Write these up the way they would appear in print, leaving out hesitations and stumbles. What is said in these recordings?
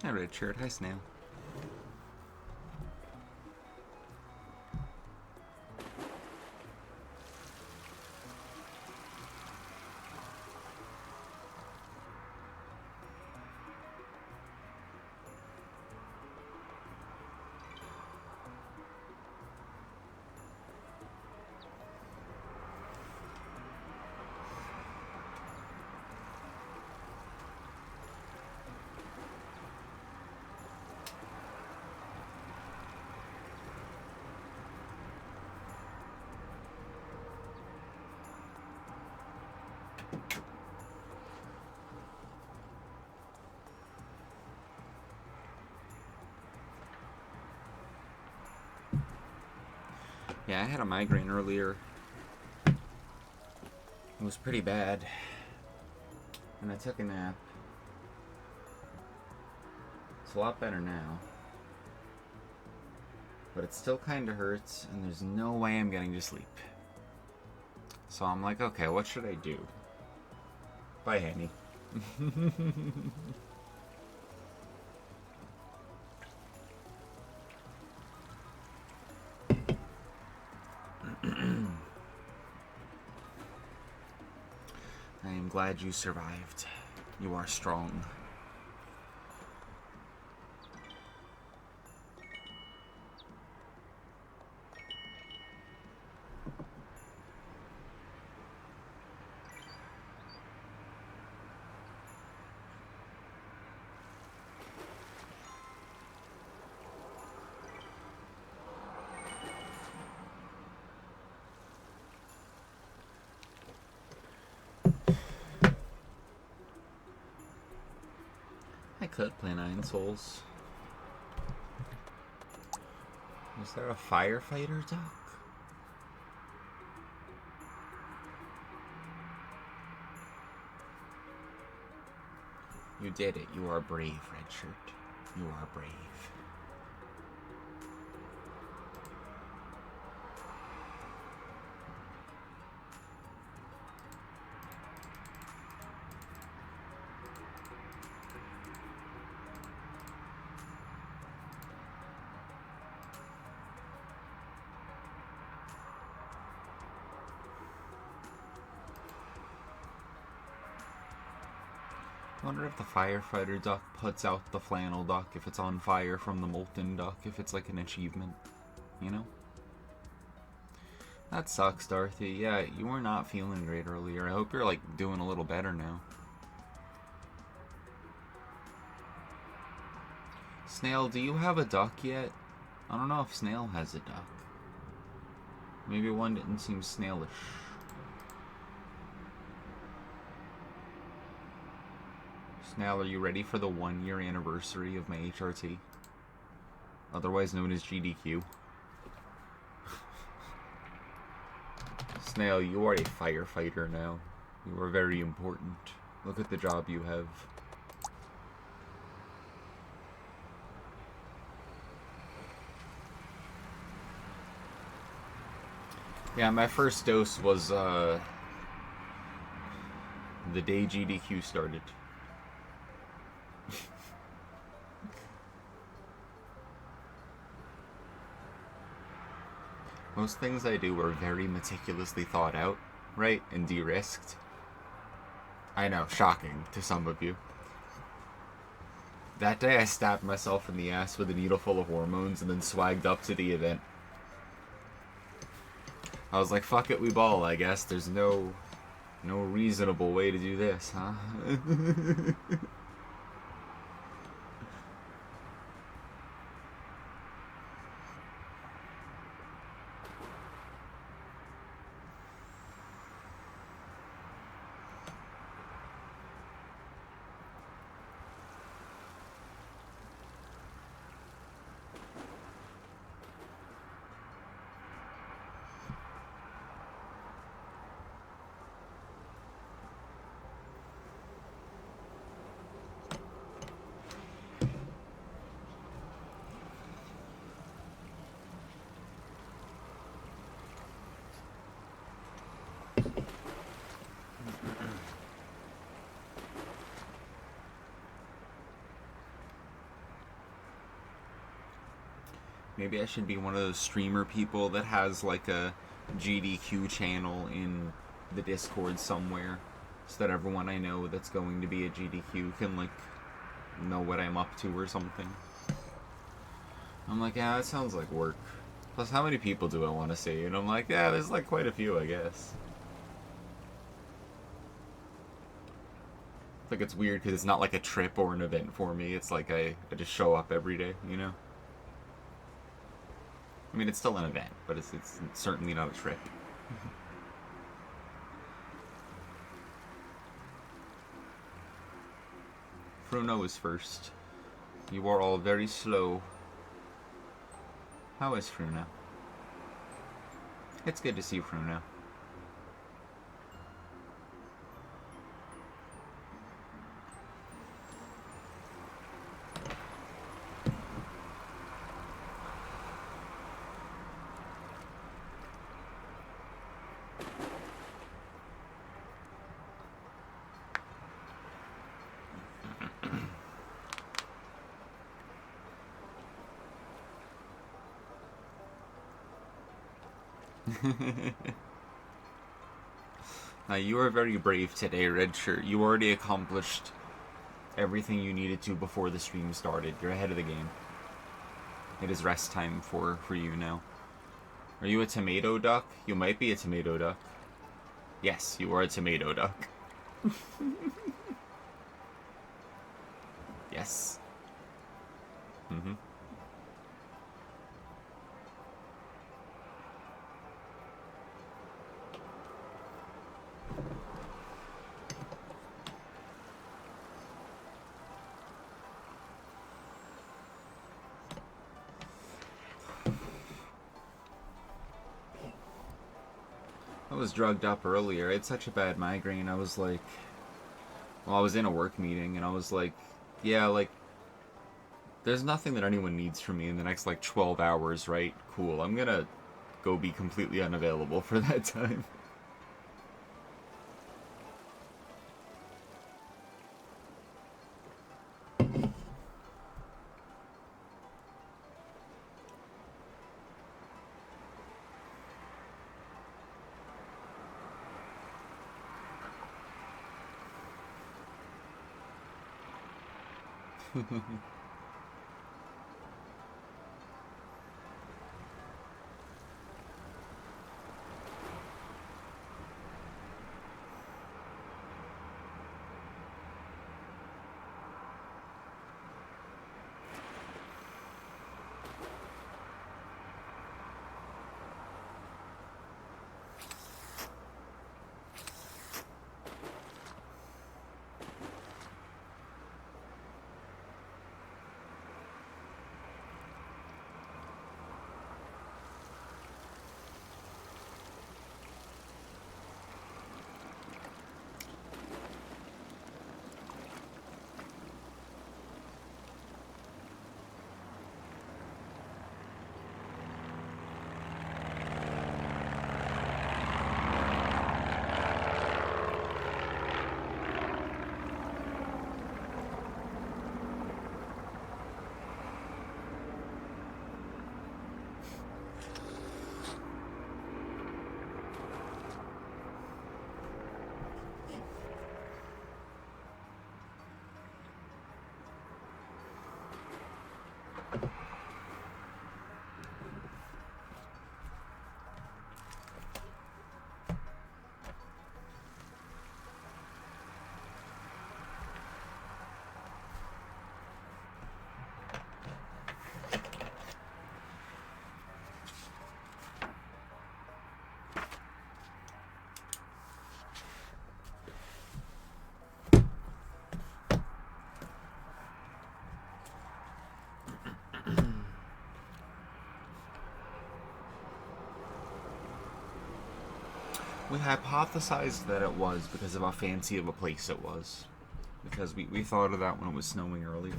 Hi, Richard. Hi, Snail. Yeah, I had a migraine earlier. It was pretty bad. And I took a nap. It's a lot better now. But it still kinda hurts, and there's no way I'm getting to sleep. So I'm like, okay, what should I do? Bye, Henny. I am glad you survived. You are strong. I could play NineSols. Is there a firefighter duck? You did it. You are brave, Redshirt. You are brave. I wonder if the firefighter duck puts out the flannel duck if it's on fire from the molten duck, if it's like an achievement, you know? That sucks, Dorothy. Yeah, you were not feeling great earlier. I hope you're like doing a little better now. Snail, do you have a duck yet? I don't know if Snail has a duck. Maybe one didn't seem snailish. Snail, are you ready for the 1-year anniversary of my HRT? Otherwise known as GDQ. Snail, you are a firefighter now. You are very important. Look at the job you have. Yeah, my first dose was the day GDQ started. Most things I do are very meticulously thought out, right? And de-risked. I know, shocking to some of you. That day I stabbed myself in the ass with a needle full of hormones and then swagged up to the event. I was like, fuck it, we ball, I guess. There's no reasonable way to do this, huh? Maybe I should be one of those streamer people that has like a GDQ channel in the Discord somewhere, so that everyone I know that's going to be a GDQ can like know what I'm up to or something. I'm like, yeah, that sounds like work. Plus, how many people do I want to see? And I'm like, yeah, there's like quite a few, I guess. Like, it's weird because it's not like a trip or an event for me. It's like I just show up every day, you know? I mean, it's still an event, but it's certainly not a trip. Fruno is first. You are all very slow. How is Fruno? It's good to see Fruno. Now, you are very brave today, Red Shirt. You already accomplished everything you needed to before the stream started. You're ahead of the game. It is rest time for you now. Are you a tomato duck? You might be a tomato duck. Yes, you are a tomato duck. Yes. Mm-hmm. I was drugged up earlier. I had such a bad migraine. I was like, well, I was in a work meeting and I was like, yeah, like, there's nothing that anyone needs from me in the next like 12 hours, right? Cool. I'm gonna go be completely unavailable for that time. We hypothesized that it was because of how fancy of a place it was. Because we thought of that when it was snowing earlier.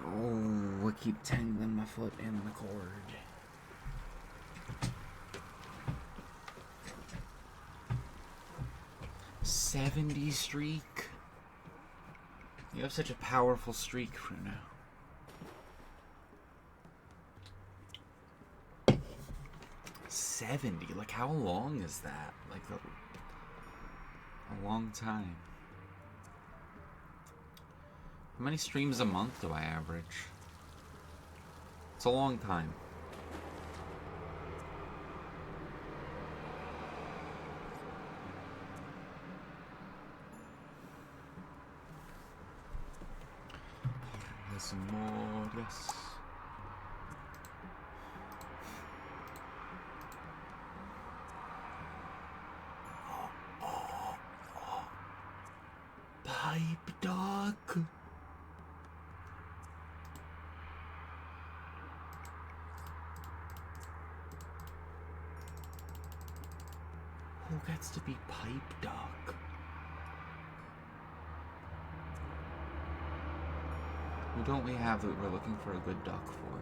Oh, I keep tangling my foot in the cord. '70 streak. You have such a powerful streak, Fruno. $70. Like, how long is that? Like, a long time. How many streams a month do I average? It's a long time. Amores. Pipe dog. Who gets to be pipe dog? Who don't we have that we're looking for a good duck for?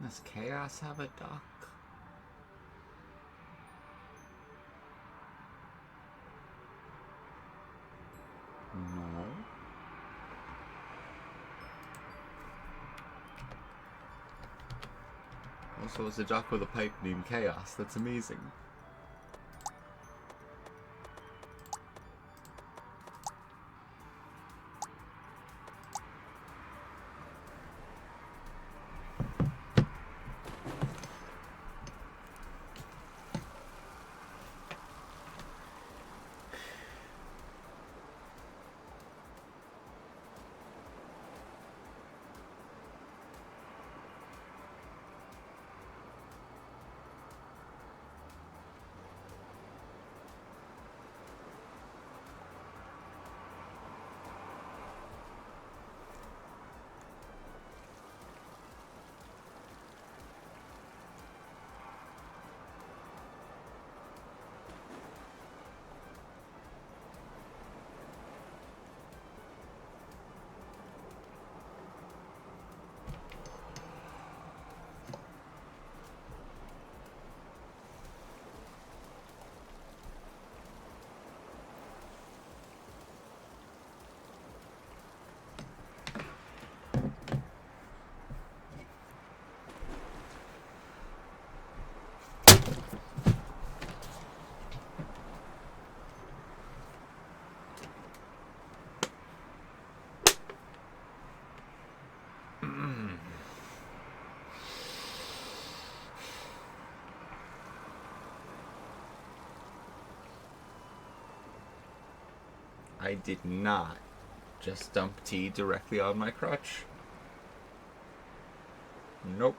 Does Chaos have a duck? No. Also, it's a duck with a pipe named Chaos. That's amazing. I did not just dump tea directly on my crotch. Nope.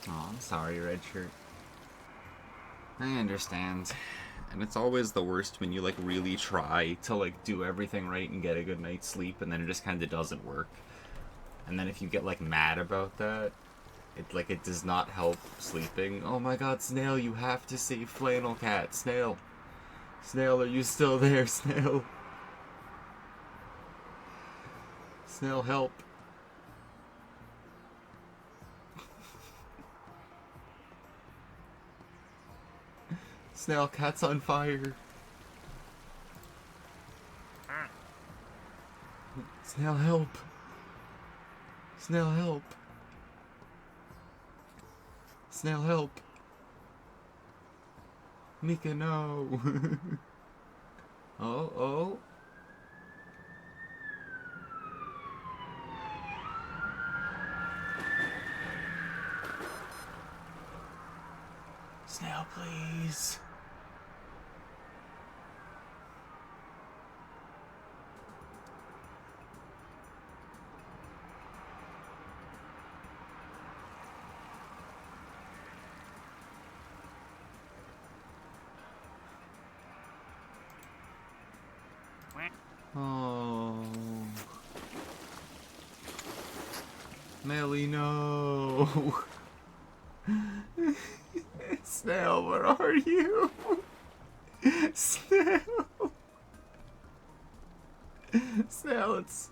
Oh, I'm sorry, Red Shirt. I understand. And it's always the worst when you, like, really try to, like, do everything right and get a good night's sleep, and then it just kind of doesn't work. And then if you get, like, mad about that, it does not help sleeping. Oh my god, Snail, you have to save Flannel Cat. Snail. Snail, are you still there, Snail? Snail, help. Snail, Cat's on fire. Snail, help. Snail, help. Snail, help. Mika, no. Oh. Snail, please. Oh. Melly, no. Snail, where are you? Snail. Snail, it's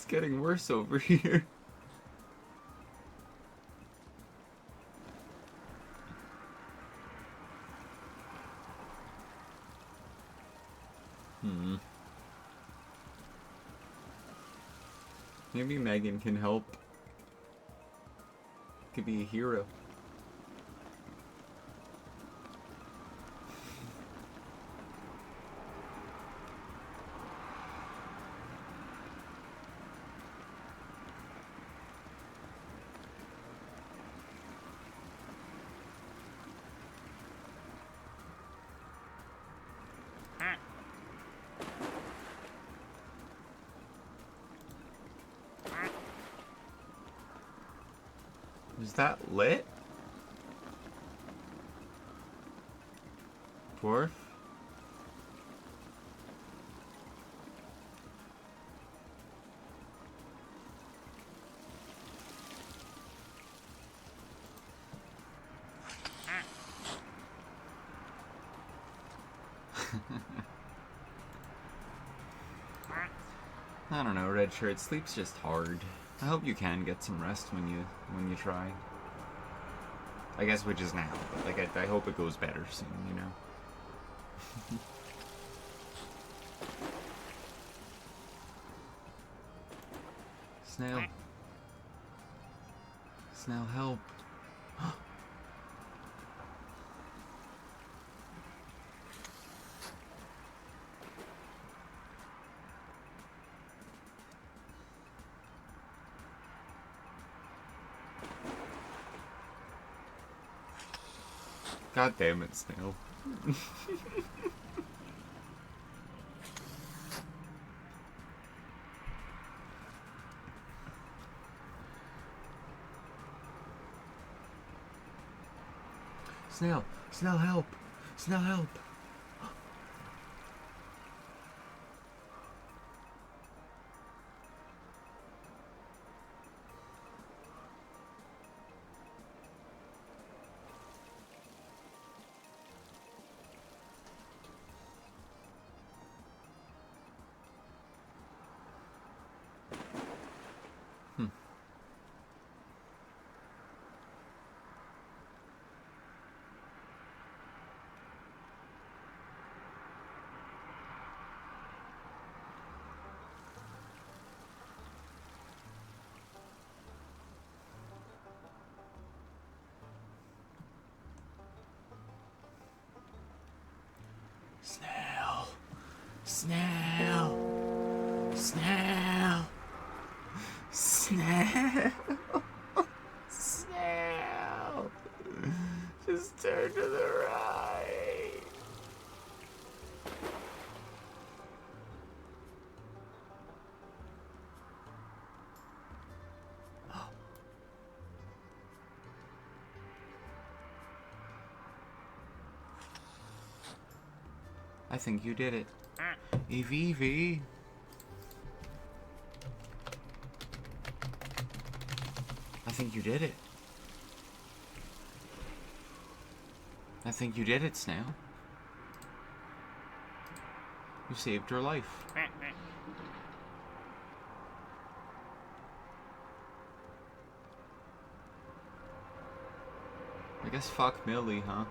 getting worse over here. Maybe Megan can help. Could be a hero. Is that lit? Dwarf? I don't know, Red Shirt. Sleep's just hard. I hope you can get some rest when you try. I guess which is now, but like I hope it goes better soon, you know. Snail. Snail, help. God damn it, Snail. Snail, Snail, help! Snail, help! Snail. Snail. Snail. Snail. Snail. Just turn to the right. I think you did it. EVV. I think you did it. I think you did it, Snail. You saved her life. I guess fuck Millie, huh?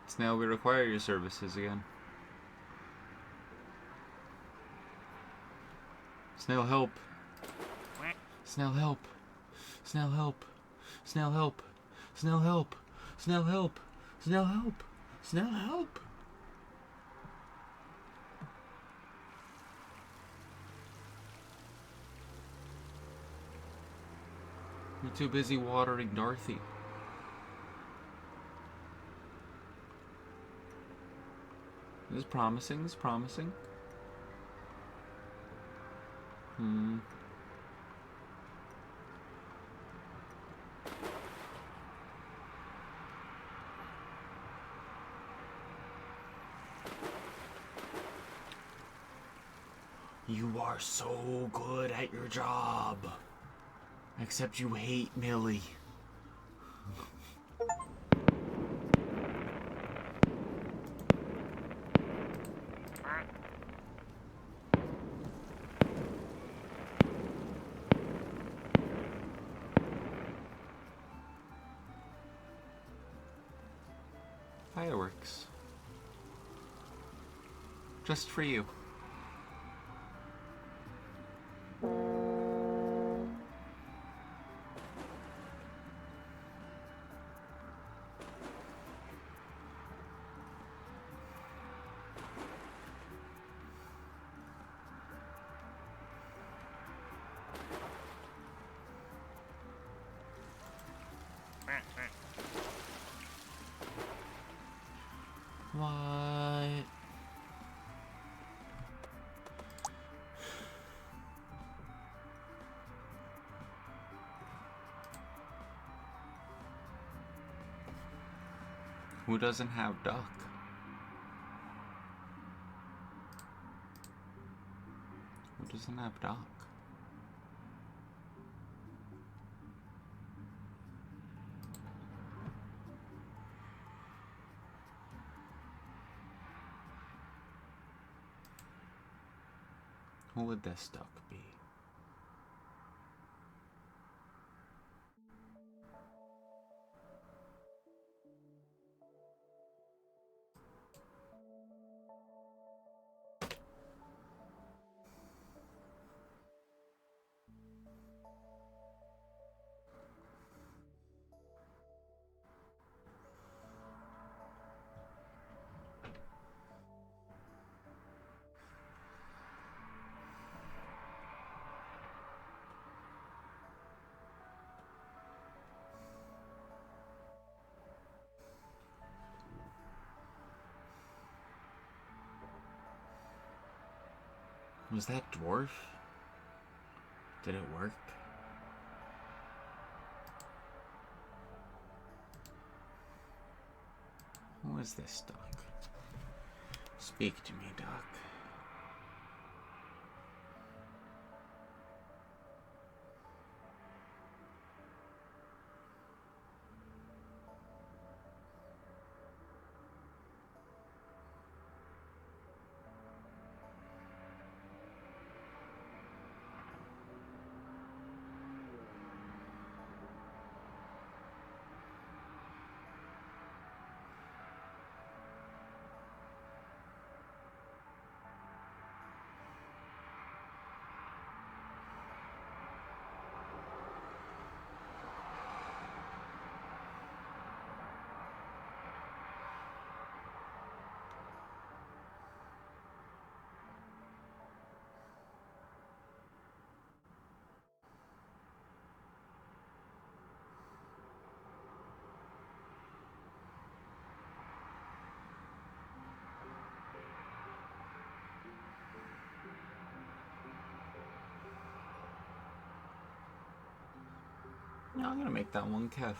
Snail, we require your services again. Snail, help. Snail, help. Snail, help. Snail, help. Snail, help. Snail, help. Snail, help. Snail, help. You're too busy watering Dorothy. This is promising. This is promising. You are so good at your job. Except you hate Millie. Fireworks. Just for you. What? Who doesn't have duck? Who doesn't have duck? Who would this duck be? Was that dwarf? Did it work? Who is this duck? Speak to me, duck. Yeah, I'm gonna make that one Kef.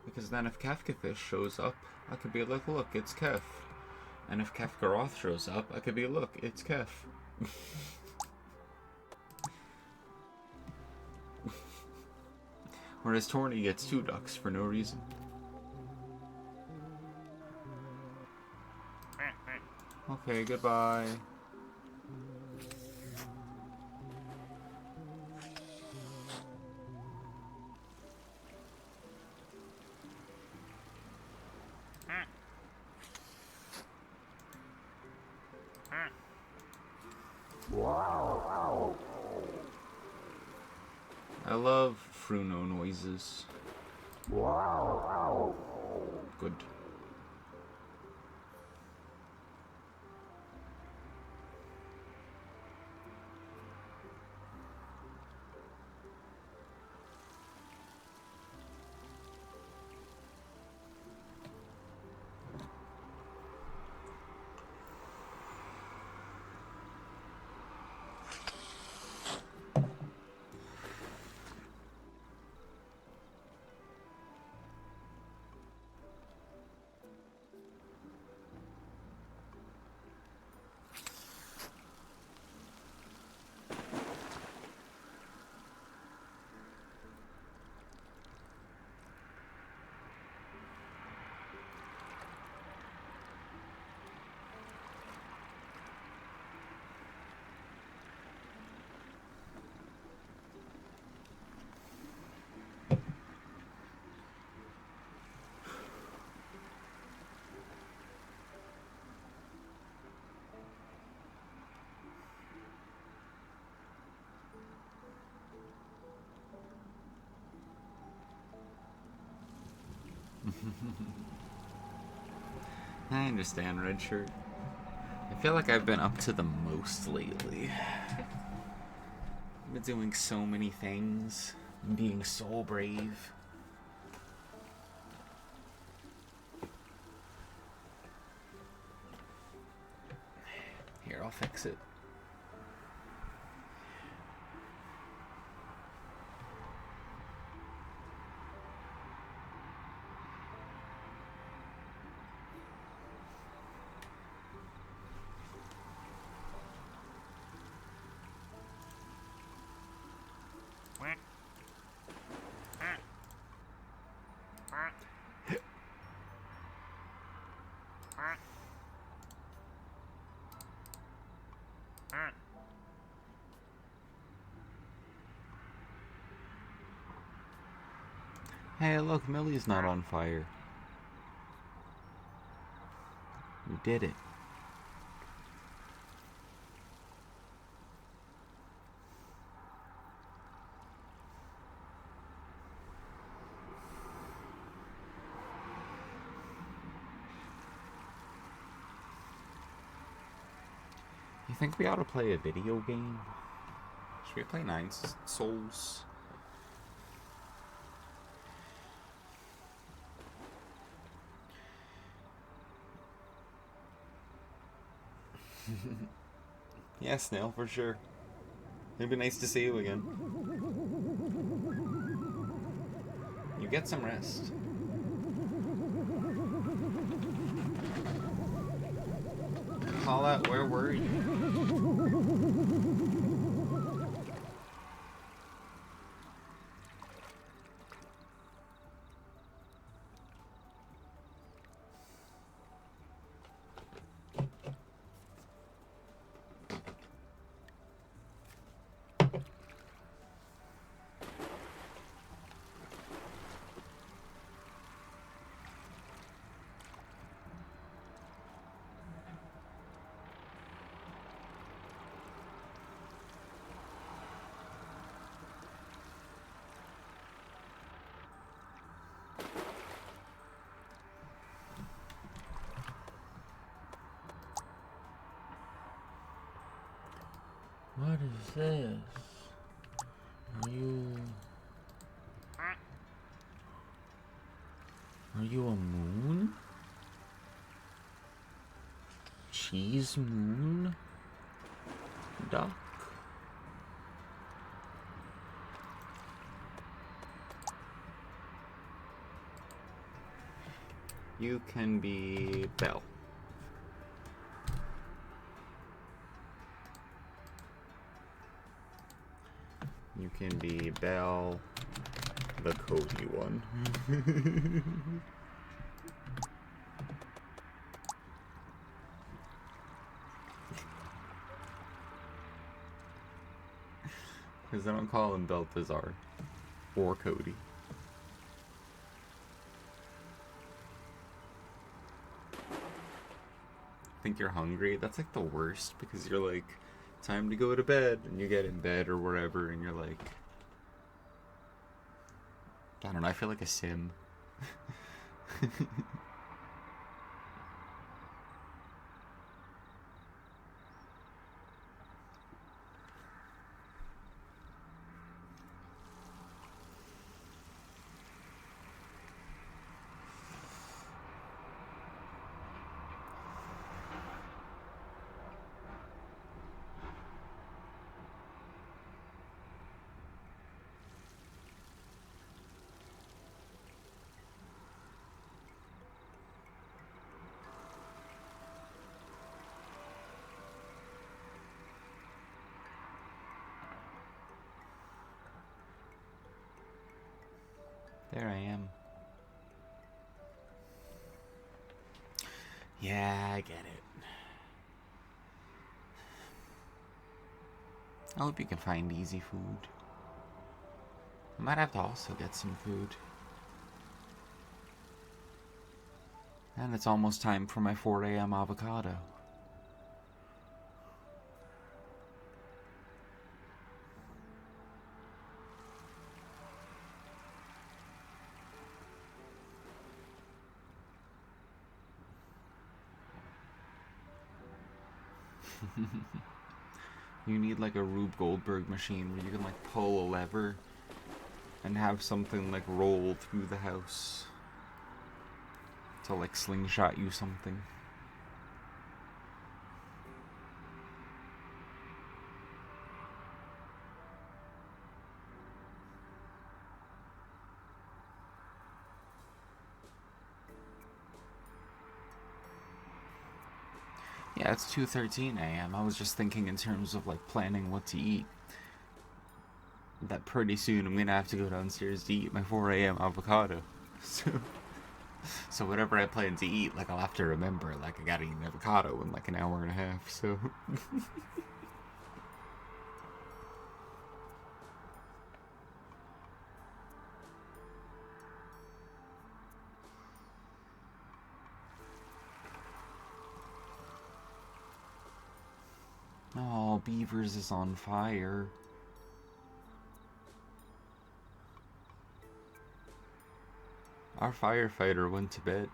Because then if Kefkafish shows up, I could be like, look, it's Kef. And if Kefkaroth shows up, I could be, look, it's Kef. Whereas Torny gets 2 ducks for no reason. Okay, goodbye. I love Fruno noises. Good. I understand, Red Shirt. I feel like I've been up to the most lately. I've been doing so many things, being so brave. Here, I'll fix it. Hey, look, Millie's not on fire. We did it. You think we ought to play a video game? Should we play NineSols? Yeah, Snail, for sure. It'd be nice to see you again. You get some rest. Call out, where were you? What is this? Are you a moon? Cheese moon? Duck? You can be Belle. You can be Belle, the Cody one. Because I don't call him Balthazar or Cody. Think you're hungry? That's like the worst, because you're like, time to go to bed, and you get in bed or wherever, and you're like, I don't know, I feel like a sim. There I am. Yeah, I get it. I hope you can find easy food. I might have to also get some food. And it's almost time for my 4 a.m. avocado. You need like a Rube Goldberg machine where you can like pull a lever and have something like roll through the house to like slingshot you something. Yeah, it's 2:13 a.m. I was just thinking in terms of like planning what to eat. That pretty soon I'm gonna have to go downstairs to eat my 4 a.m. avocado. So whatever I plan to eat, like I'll have to remember, like I gotta eat an avocado in like an hour and a half. So. Oh, Beavers is on fire. Our firefighter went to bed.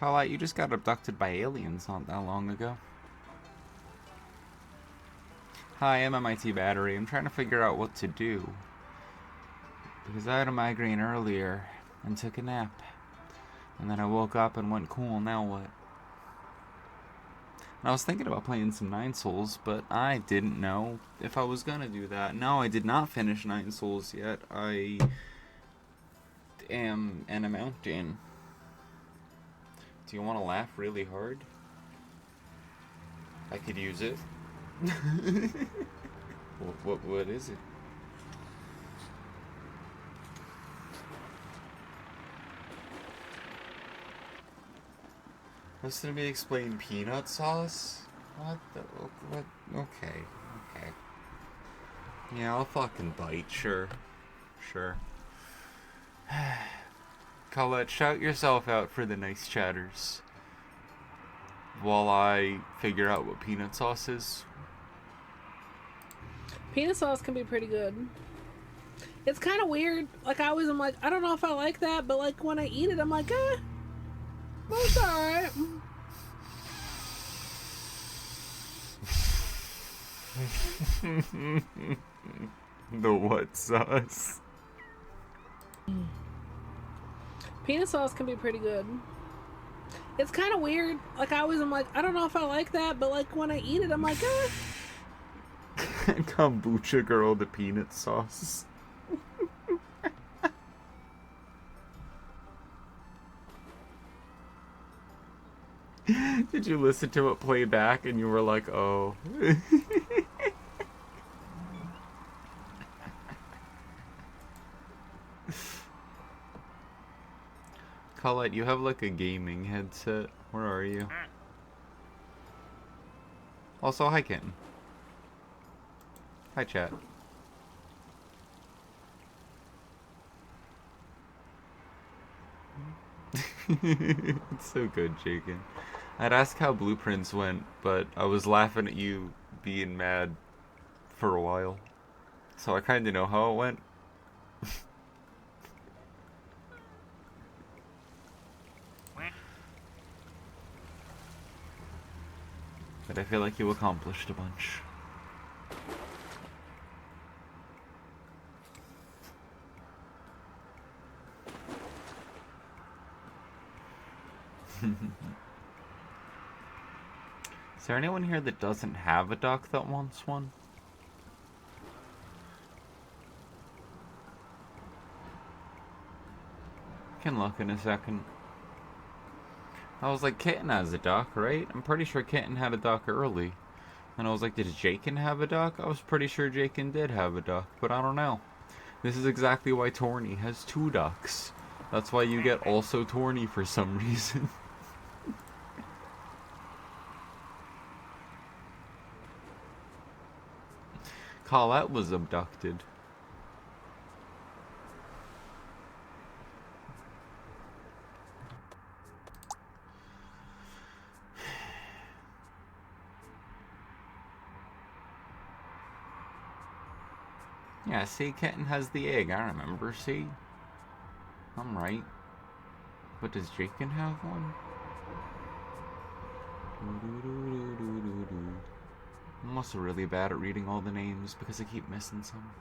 Call out, you just got abducted by aliens not that long ago. Hi, I'm MIT Battery. I'm trying to figure out what to do. Because I had a migraine earlier and took a nap. And then I woke up and went, cool, now what? And I was thinking about playing some NineSols, but I didn't know if I was gonna do that. No, I did not finish NineSols yet. I am in a mountain. Do you want to laugh really hard? I could use it. What is it? Listen to me explain peanut sauce? What the... What? Okay. Yeah, I'll fucking bite, sure. Colette, shout yourself out for the nice chatters. While I figure out what peanut sauce is. Peanut sauce can be pretty good. It's kind of weird. Like, I always am like, I don't know if I like that, but like when I eat it, I'm like, that's alright. The what sauce? Peanut sauce can be pretty good. It's kind of weird. Like, I always am like, I don't know if I like that, but like when I eat it, I'm like, Kombucha girl, the peanut sauce. Did you listen to it play back and you were like, oh. Colette, you have like a gaming headset. Where are you? Also, hi Kitten. Hi chat. It's so good, Jakin. I'd ask how Blueprints went, but I was laughing at you being mad for a while. So I kinda know how it went. But I feel like you accomplished a bunch. Is there anyone here that doesn't have a duck that wants one? Can look in a second. I was like, Kitten has a duck, right? I'm pretty sure Kitten had a duck early. And I was like, did Jakin have a duck? I was pretty sure Jakin did have a duck, but I don't know. This is exactly why Torny has 2 ducks. That's why you get also Torny for some reason. Colette was abducted. Yeah, see, Kitten has the egg, I remember, see? I'm right. But does Jakin have one? I'm also really bad at reading all the names because I keep missing some.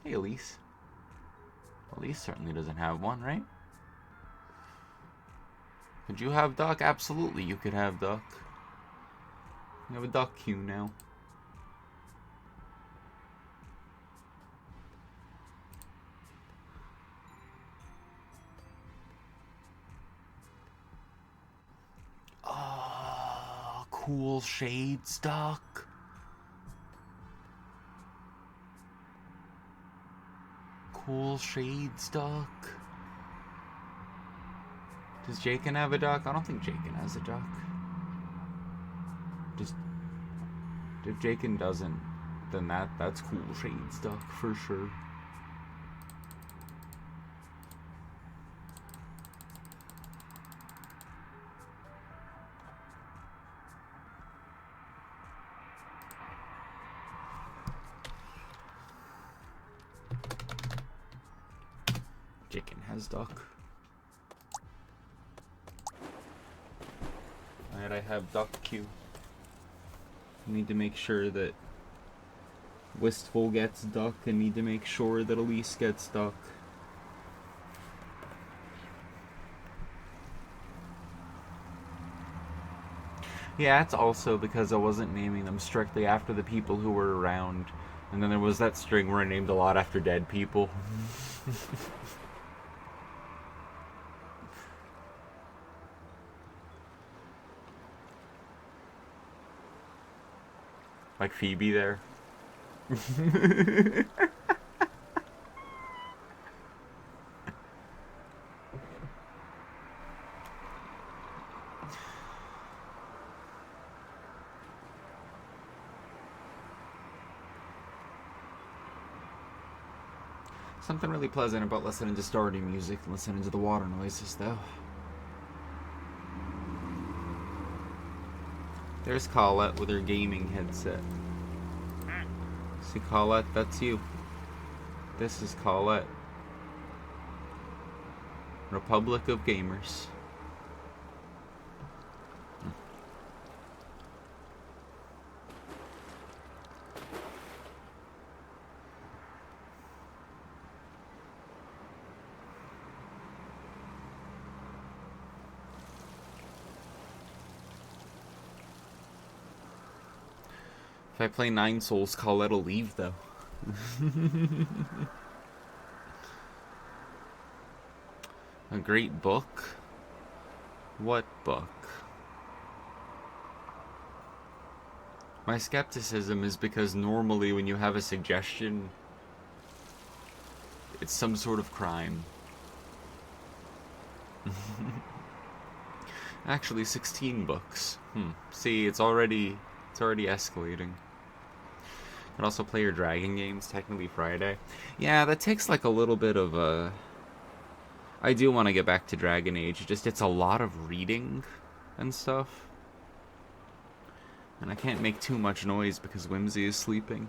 Hey, Elise. Elise certainly doesn't have one, right? Could you have duck? Absolutely, you could have duck. You have a duck queue now. Cool shades duck. Cool shades duck. Does Jakin have a duck? I don't think Jakin has a duck. Just if Jakin doesn't, then that's cool shades duck for sure. Jakin has duck. tonight I have duck queue. I need to make sure that Wistful gets duck. I need to make sure that Elise gets duck. Yeah, it's also because I wasn't naming them strictly after the people who were around. And then there was that string where I named a lot after dead people. Like Phoebe there. Something really pleasant about listening to starting music and listening to the water noises, though. There's Colette with her gaming headset. See, Colette, that's you. This is Colette. Republic of Gamers. If I play NineSols, Colette'll leave, though. A great book? What book? My skepticism is because normally when you have a suggestion, it's some sort of crime. Actually, 16 books. See, it's already escalating. Could also play your dragon games, technically Friday. Yeah, that takes like a little bit of a... I do want to get back to Dragon Age, it's a lot of reading and stuff. And I can't make too much noise because Whimsy is sleeping.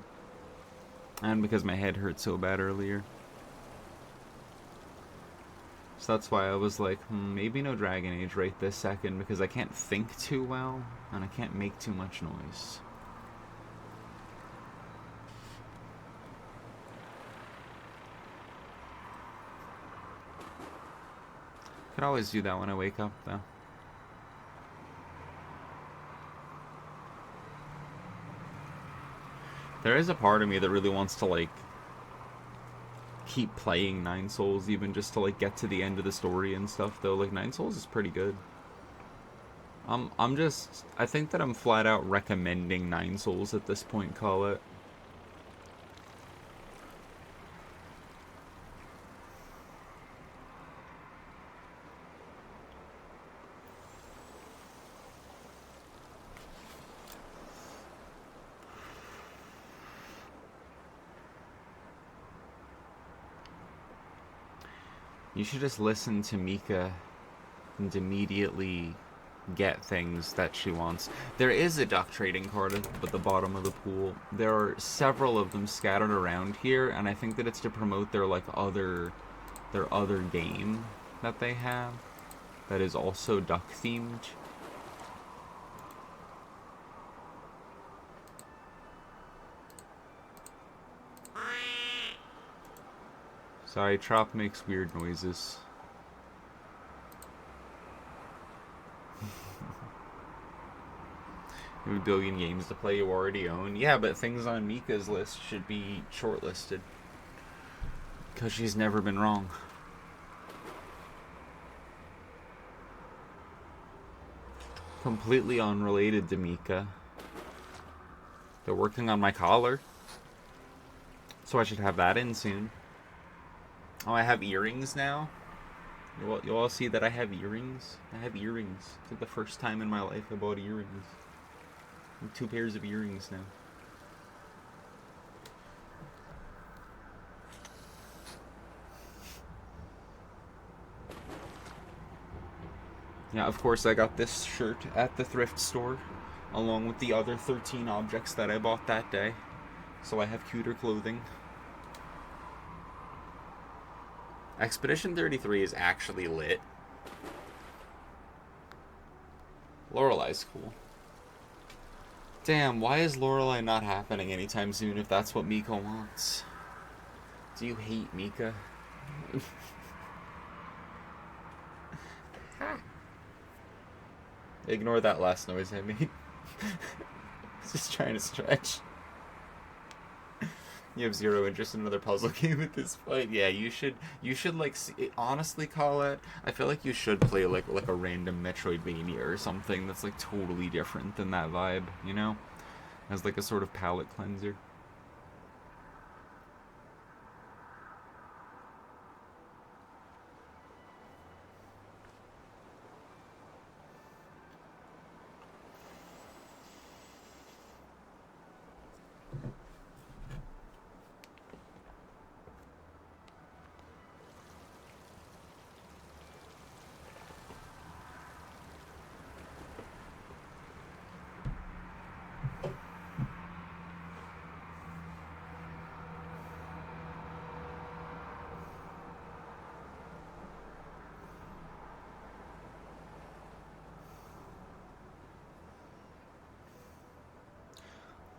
And because my head hurt so bad earlier. So that's why I was like, maybe no Dragon Age right this second, because I can't think too well, and I can't make too much noise. Could always do that when I wake up, though. There is a part of me that really wants to, like, keep playing NineSols, even just to, like, get to the end of the story and stuff, though. Like, NineSols is pretty good. I think that I'm flat out recommending NineSols at this point, call it. You should just listen to Mika and immediately get things that she wants. There is a duck trading card at the bottom of the pool. There are several of them scattered around here, and I think that it's to promote their other game that they have that is also duck themed. Sorry, Trop makes weird noises. You have a billion games to play you already own. Yeah, but things on Mika's list should be shortlisted. Because she's never been wrong. Completely unrelated to Mika. They're working on my collar. So I should have that in soon. Oh, I have earrings now? You'll all see that I have earrings. I have earrings. It's like the first time in my life I bought earrings. I have 2 pairs of earrings now. Yeah, of course I got this shirt at the thrift store, along with the other 13 objects that I bought that day. So I have cuter clothing. Expedition 33 is actually lit. Lorelei's cool. Damn, why is Lorelei not happening anytime soon if that's what Mika wants? Do you hate Mika? Ignore that last noise I made. Just trying to stretch. You have zero interest in another puzzle game at this point. Yeah, you should like honestly call it. I feel like you should play like a random Metroidvania or something that's like totally different than that vibe, you know? As like a sort of palate cleanser.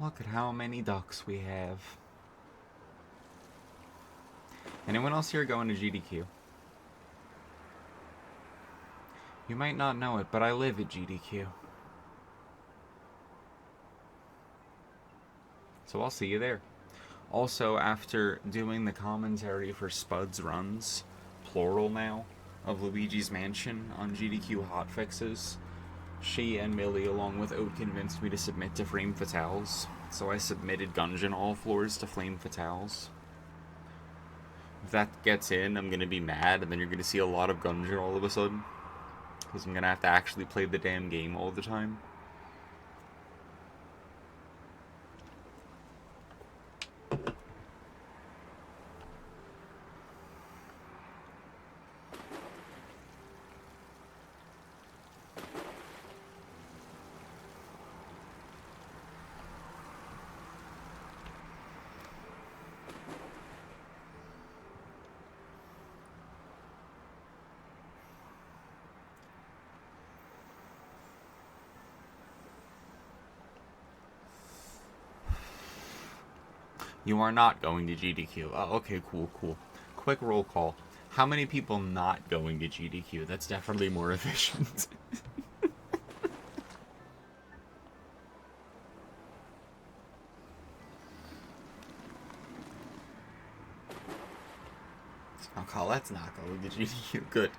Look at how many ducks we have. Anyone else here going to GDQ? You might not know it, but I live at GDQ. So I'll see you there. Also, after doing the commentary for Spud's runs, plural now, of Luigi's Mansion on GDQ hotfixes, she and Millie, along with Oat, convinced me to submit to Flame Fatales. So I submitted Gungeon All Floors to Flame Fatales. If that gets in, I'm going to be mad, and then you're going to see a lot of Gungeon all of a sudden. Because I'm going to have to actually play the damn game all the time. You are not going to GDQ. Oh, okay, cool. Quick roll call. How many people not going to GDQ? That's definitely more efficient. Oh, Colette's not going to GDQ. Good.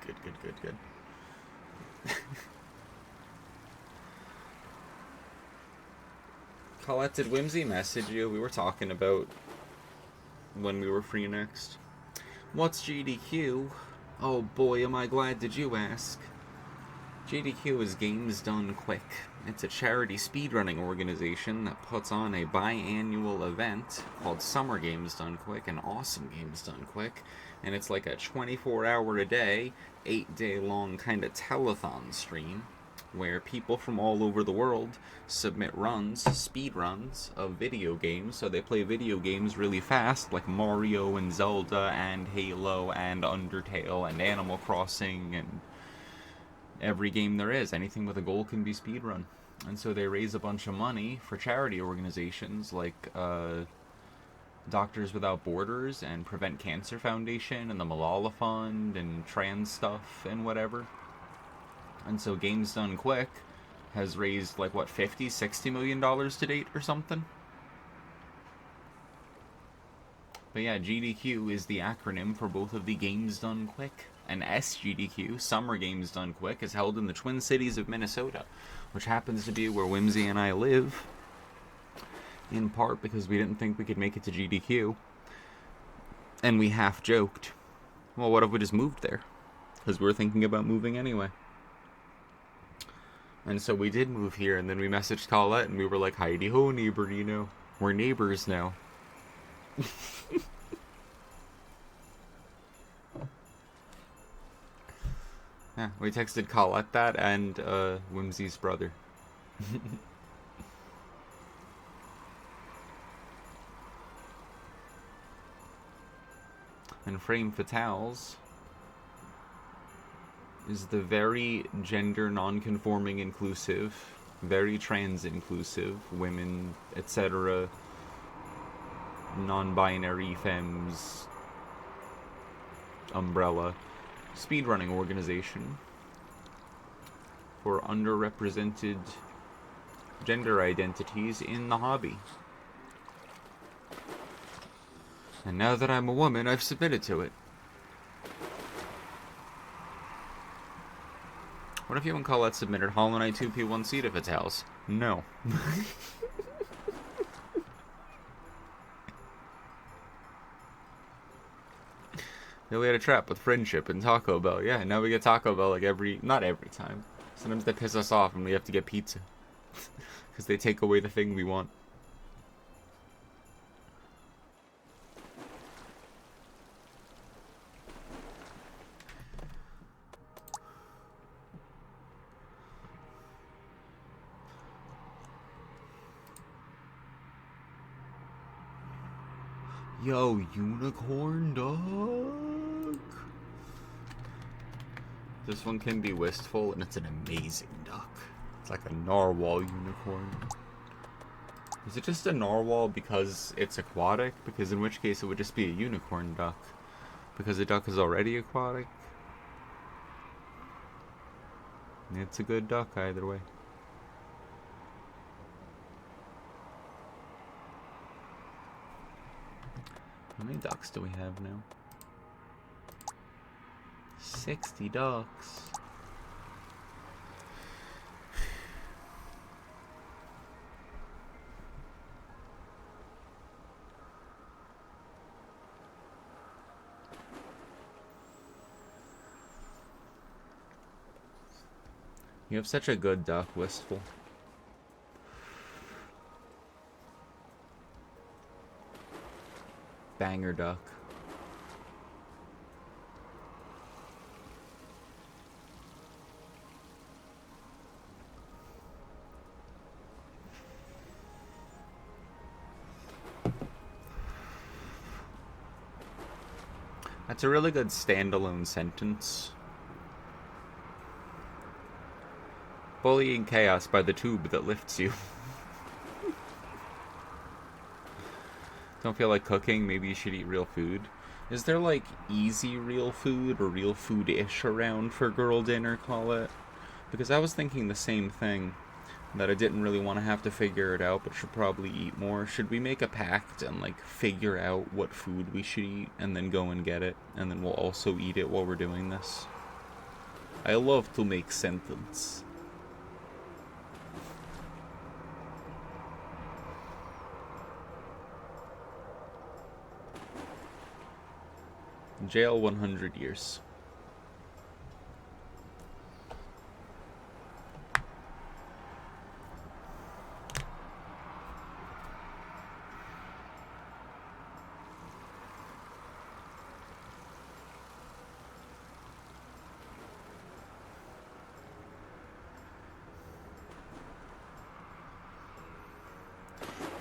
Colette, did Whimsy message you? We were talking about when we were free next. What's GDQ? Oh boy, am I glad did you ask. GDQ is Games Done Quick. It's a charity speedrunning organization that puts on a biannual event called Summer Games Done Quick and Awesome Games Done Quick. And it's like a 24-hour-a-day, 8-day-long kind of telethon stream where people from all over the world submit runs, speed runs, of video games. So they play video games really fast, like Mario and Zelda and Halo and Undertale and Animal Crossing and every game there is. Anything with a goal can be speedrun. And so they raise a bunch of money for charity organizations like Doctors Without Borders and Prevent Cancer Foundation and the Malala Fund and trans stuff and whatever. And so Games Done Quick has raised like what, $50-60 million to date or something. But yeah, GDQ is the acronym for both of the Games Done Quick. And SGDQ, Summer Games Done Quick, is held in the Twin Cities of Minnesota, which happens to be where Whimsy and I live, in part because we didn't think we could make it to GDQ. And we half joked, well, what if we just moved there? Because we were thinking about moving anyway. And so we did move here, and then we messaged Colette, and we were like, Heidi ho, neighbor, you know. We're neighbors now. Yeah, we texted Colette that and Whimsy's brother. And Frame Fatales is the very gender non-conforming inclusive, very trans inclusive, women, etc., non-binary femmes umbrella speedrunning organization for underrepresented gender identities in the hobby. And now that I'm a woman, I've submitted to it. What if you and Colette submitted Hollow Knight 2P1 seed if it's Hal's? No. Then we had a trap with Friendship and Taco Bell. Yeah, now we get Taco Bell like not every time. Sometimes they piss us off and we have to get pizza. Because they take away the thing we want. Yo, unicorn duck. This one can be wistful, and it's an amazing duck. It's like a narwhal unicorn. Is it just a narwhal because it's aquatic? Because in which case it would just be a unicorn duck. Because a duck is already aquatic. It's a good duck either way. How many ducks do we have now? 60 ducks. You have such a good duck, Wistful. Banger duck. That's a really good standalone sentence. Bullying chaos by the tube that lifts you. Don't feel like cooking, maybe you should eat real food. Is there like easy real food or real food-ish around for girl dinner, call it? Because I was thinking the same thing, that I didn't really want to have to figure it out, but should probably eat more. Should we make a pact and like figure out what food we should eat and then go and get it, and then we'll also eat it while we're doing this? I love to make sentence. Jail 100 years.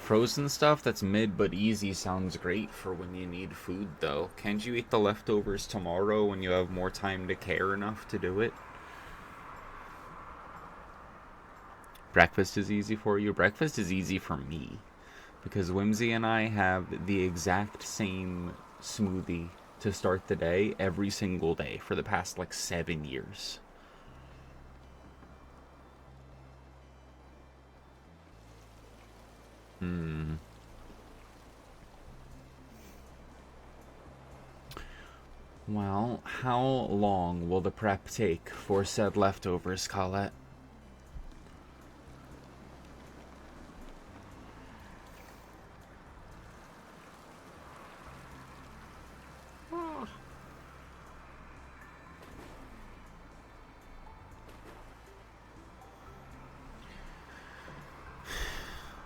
Frozen stuff that's mid but easy sounds great for when you need food, though. Can't you eat the leftovers tomorrow when you have more time to care enough to do it? Breakfast is easy for you? Breakfast is easy for me. Because Whimsy and I have the exact same smoothie to start the day every single day for the past, like, 7 years. Well, how long will the prep take for said leftovers, Colette?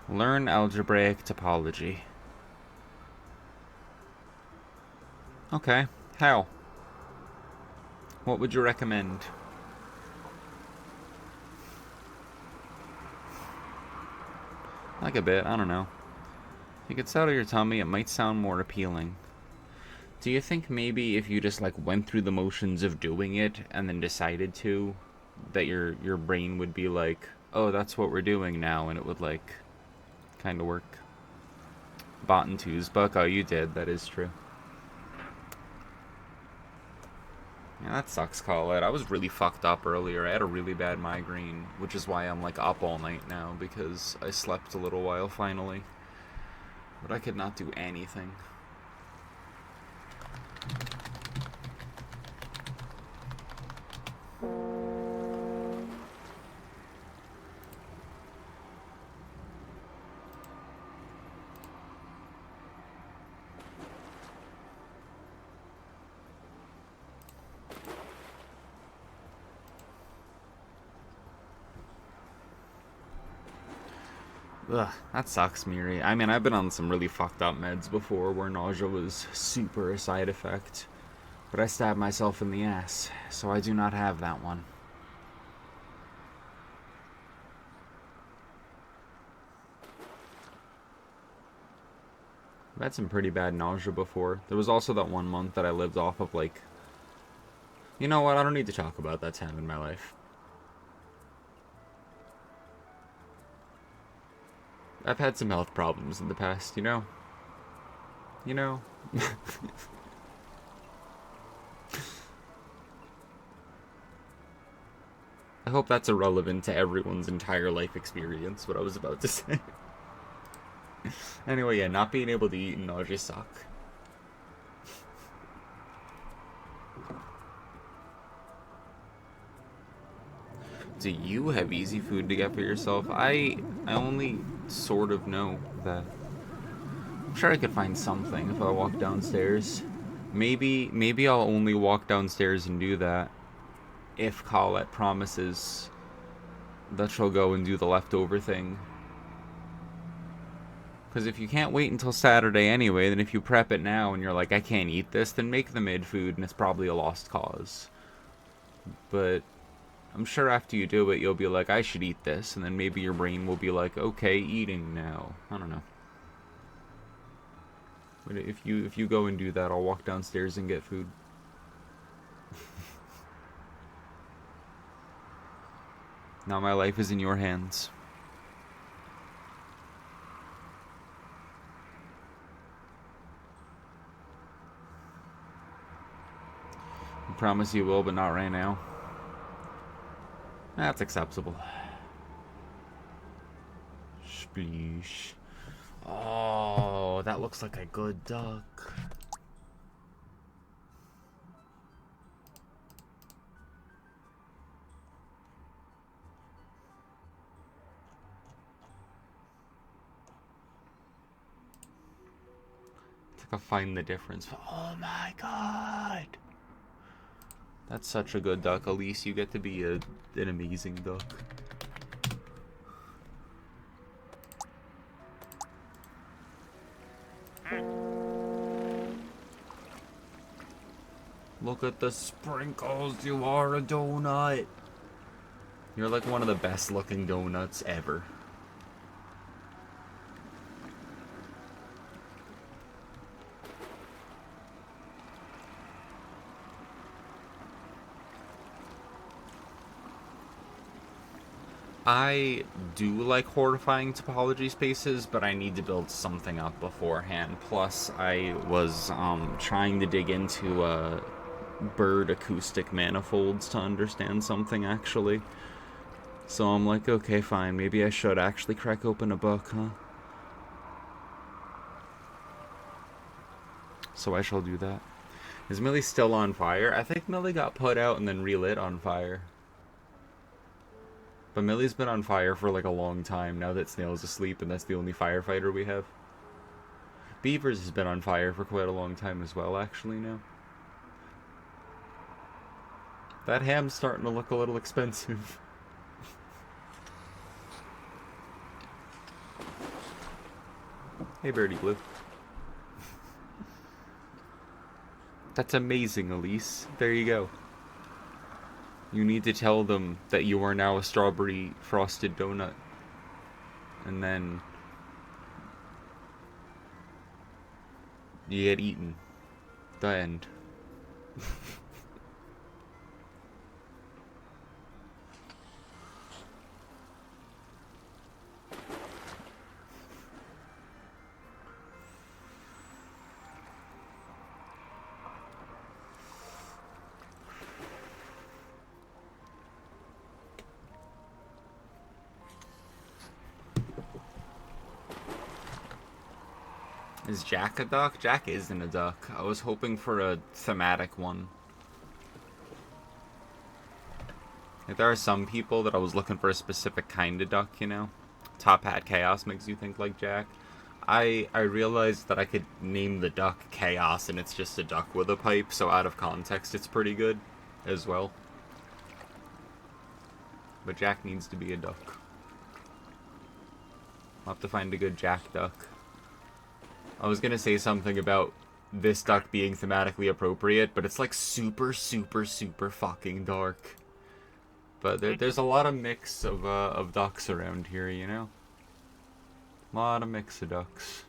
Learn algebraic topology. Okay, how? What would you recommend? Like a bit, I don't know. If you could settle your tummy, it might sound more appealing. Do you think maybe if you just like went through the motions of doing it and then decided to, that your brain would be like, oh, that's what we're doing now, and it would like kind of work? Bought twos, Buck. Oh, you did. That is true. Yeah, that sucks, Colette. I was really fucked up earlier. I had a really bad migraine, which is why I'm like up all night now, because I slept a little while finally. But I could not do anything. Ugh, that sucks, Miri. I mean, I've been on some really fucked up meds before where nausea was super a side effect. But I stabbed myself in the ass, so I do not have that one. I've had some pretty bad nausea before. There was also that 1 month that I lived off of, like... You know what? I don't need to talk about that time in my life. I've had some health problems in the past, you know? You know? I hope that's irrelevant to everyone's entire life experience, what I was about to say. Anyway, yeah, not being able to eat and nausea suck. Do you have easy food to get for yourself? I only sort of know that. I'm sure I could find something if I walk downstairs. Maybe I'll only walk downstairs and do that if Colette promises that she'll go and do the leftover thing. Because if you can't wait until Saturday anyway, then if you prep it now and you're like, I can't eat this, then make the mid food and it's probably a lost cause. But I'm sure after you do it, you'll be like, I should eat this, and then maybe your brain will be like, okay, eating now. I don't know. But if you go and do that, I'll walk downstairs and get food. Now my life is in your hands. I promise you will, but not right now. That's acceptable. Spleesh. Oh, that looks like a good duck. It's like a find the difference. Oh my god. That's such a good duck. Elise, you get to be an amazing duck. Look at the sprinkles. You are a donut. You're like one of the best looking donuts ever. I do like horrifying topology spaces, but I need to build something up beforehand. Plus, I was trying to dig into bird acoustic manifolds to understand something, actually. So I'm like, okay, fine, maybe I should actually crack open a book, huh? So I shall do that. Is Millie still on fire? I think Millie got put out and then relit on fire. But Millie's been on fire for like a long time now that Snail's asleep and that's the only firefighter we have. Beavers has been on fire for quite a long time as well, actually, now. That ham's starting to look a little expensive. Hey, Birdie Blue. That's amazing, Elise. There you go. You need to tell them that you are now a strawberry frosted donut. And then you get eaten. The end. Is Jack a duck? Jack isn't a duck. I was hoping for a thematic one. Like, there are some people that I was looking for a specific kind of duck, you know? Top Hat Chaos makes you think like Jack. I realized that I could name the duck Chaos and it's just a duck with a pipe, so out of context it's pretty good as well. But Jack needs to be a duck. I'll have to find a good Jack duck. I was gonna say something about this duck being thematically appropriate, but it's like super, super, super fucking dark. But there's a lot of mix of ducks around here, you know? A lot of mix of ducks.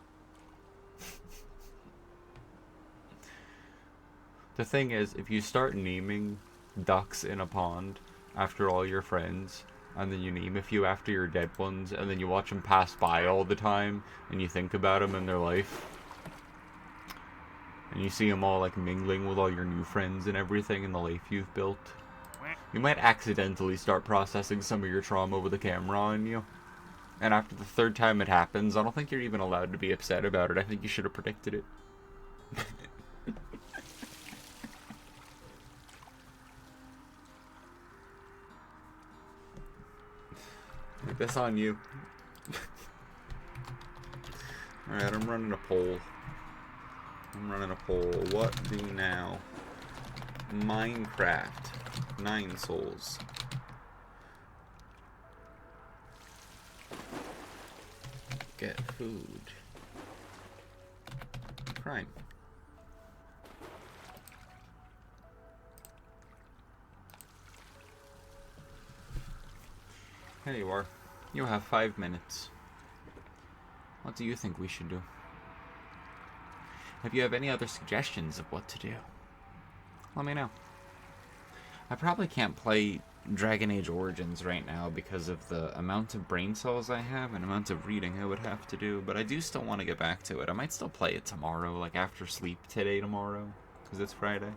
The thing is, if you start naming ducks in a pond after all your friends, and then you name a few after your dead ones, and then you watch them pass by all the time, and you think about them in their life, and you see them all like mingling with all your new friends and everything in the life you've built, you might accidentally start processing some of your trauma with a camera on you. And after the third time it happens, I don't think you're even allowed to be upset about it. I think you should have predicted it. Like, that's on you. Alright, I'm running a poll. What do now? Minecraft. NineSols. Get food. Crime. Here you are. You have 5 minutes. What do you think we should do? If you have any other suggestions of what to do, let me know. I probably can't play Dragon Age Origins right now because of the amount of brain cells I have and amount of reading I would have to do, but I do still want to get back to it. I might still play it tomorrow, like after sleep today tomorrow, because it's Friday.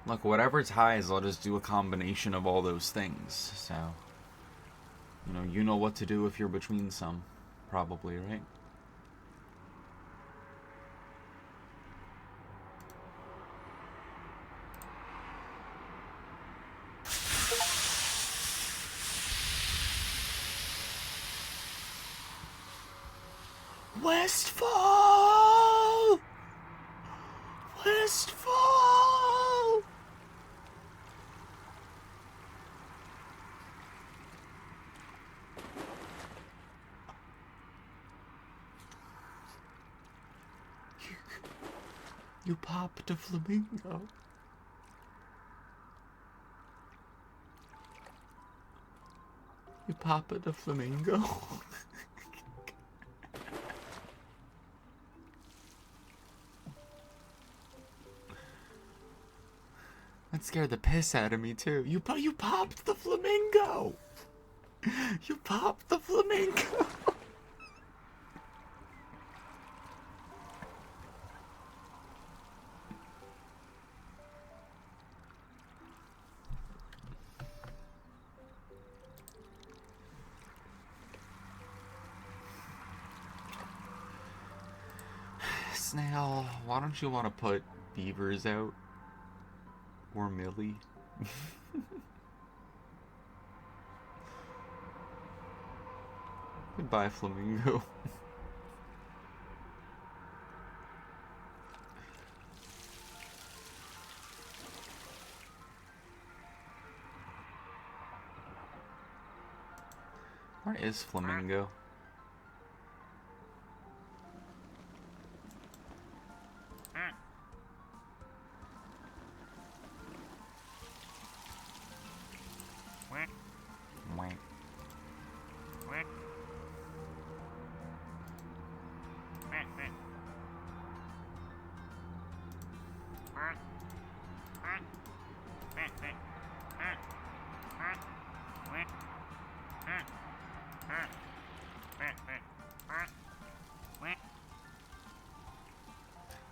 Look, whatever ties, I'll just do a combination of all those things, so... You know what to do if you're between some, probably, right? Westfall! Westfall! You popped a flamingo. You popped a flamingo. That scared the piss out of me too. You popped the flamingo. You popped the flamingo. Snail, why don't you want to put beavers out? Or Millie? Goodbye, flamingo. Where is flamingo?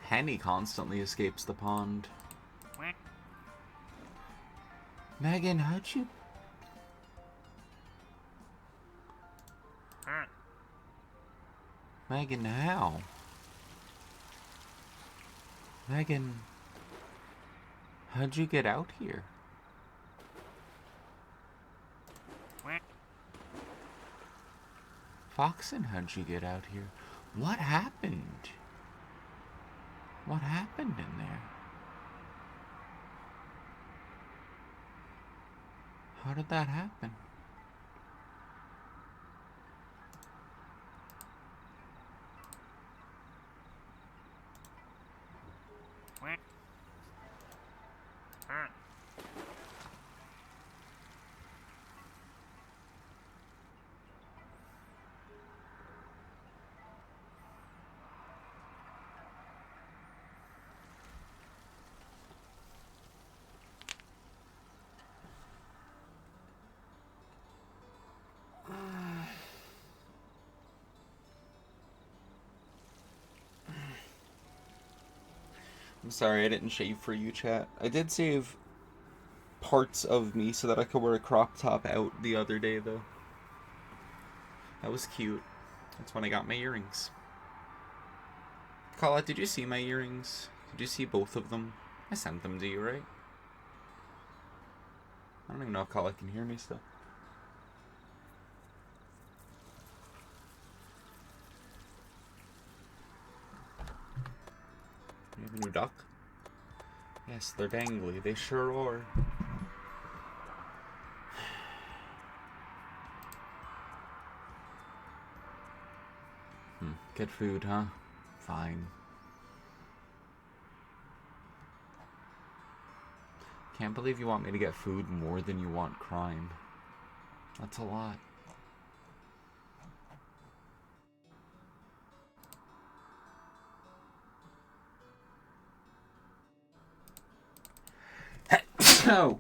Henny constantly escapes the pond. Megan, how'd you... Megan, how? Megan, how'd you get out here? Foxen, how'd you get out here? What happened? What happened in there? How did that happen? I'm sorry I didn't shave for you, chat. I did save parts of me so that I could wear a crop top out the other day, though. That was cute. That's when I got my earrings. Colette, did you see my earrings? Did you see both of them? I sent them to you, right? I don't even know if Colette can hear me still. You have a new duck? Yes, they're dangly. They sure are. Get food, huh? Fine. Can't believe you want me to get food more than you want crime. That's a lot. Oh!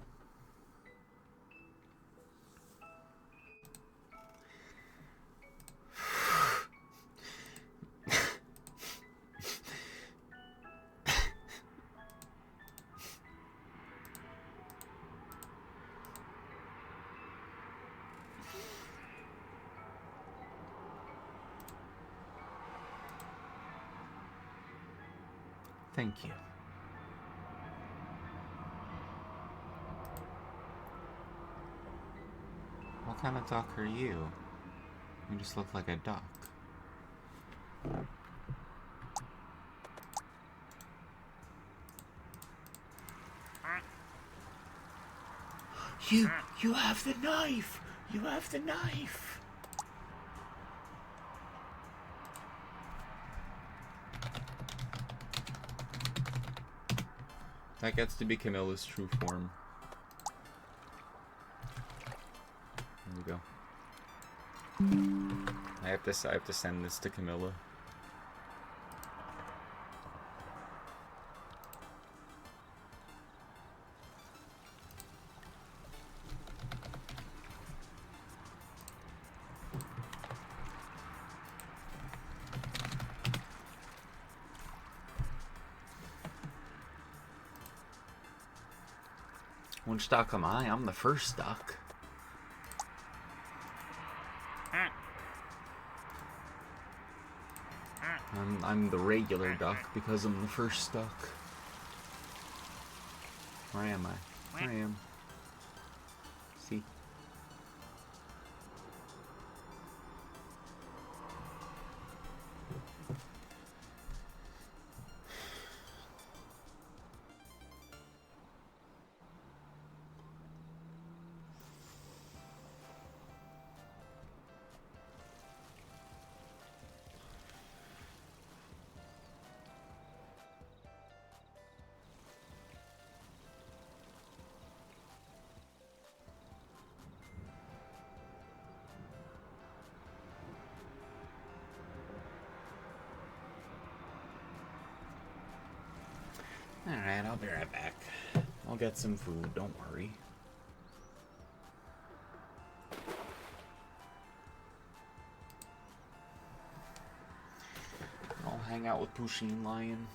Thank you. What kind of duck are you? You just look like a duck. You have the knife! You have the knife! That gets to be Camilla's true form. There we go. I have to send this to Camilla. Which duck am I? I'm the first duck. I'm the regular duck because I'm the first duck. Where am I? There I am. See? Alright, I'll be right back. I'll get some food, don't worry. I'll hang out with Pusheen Lion.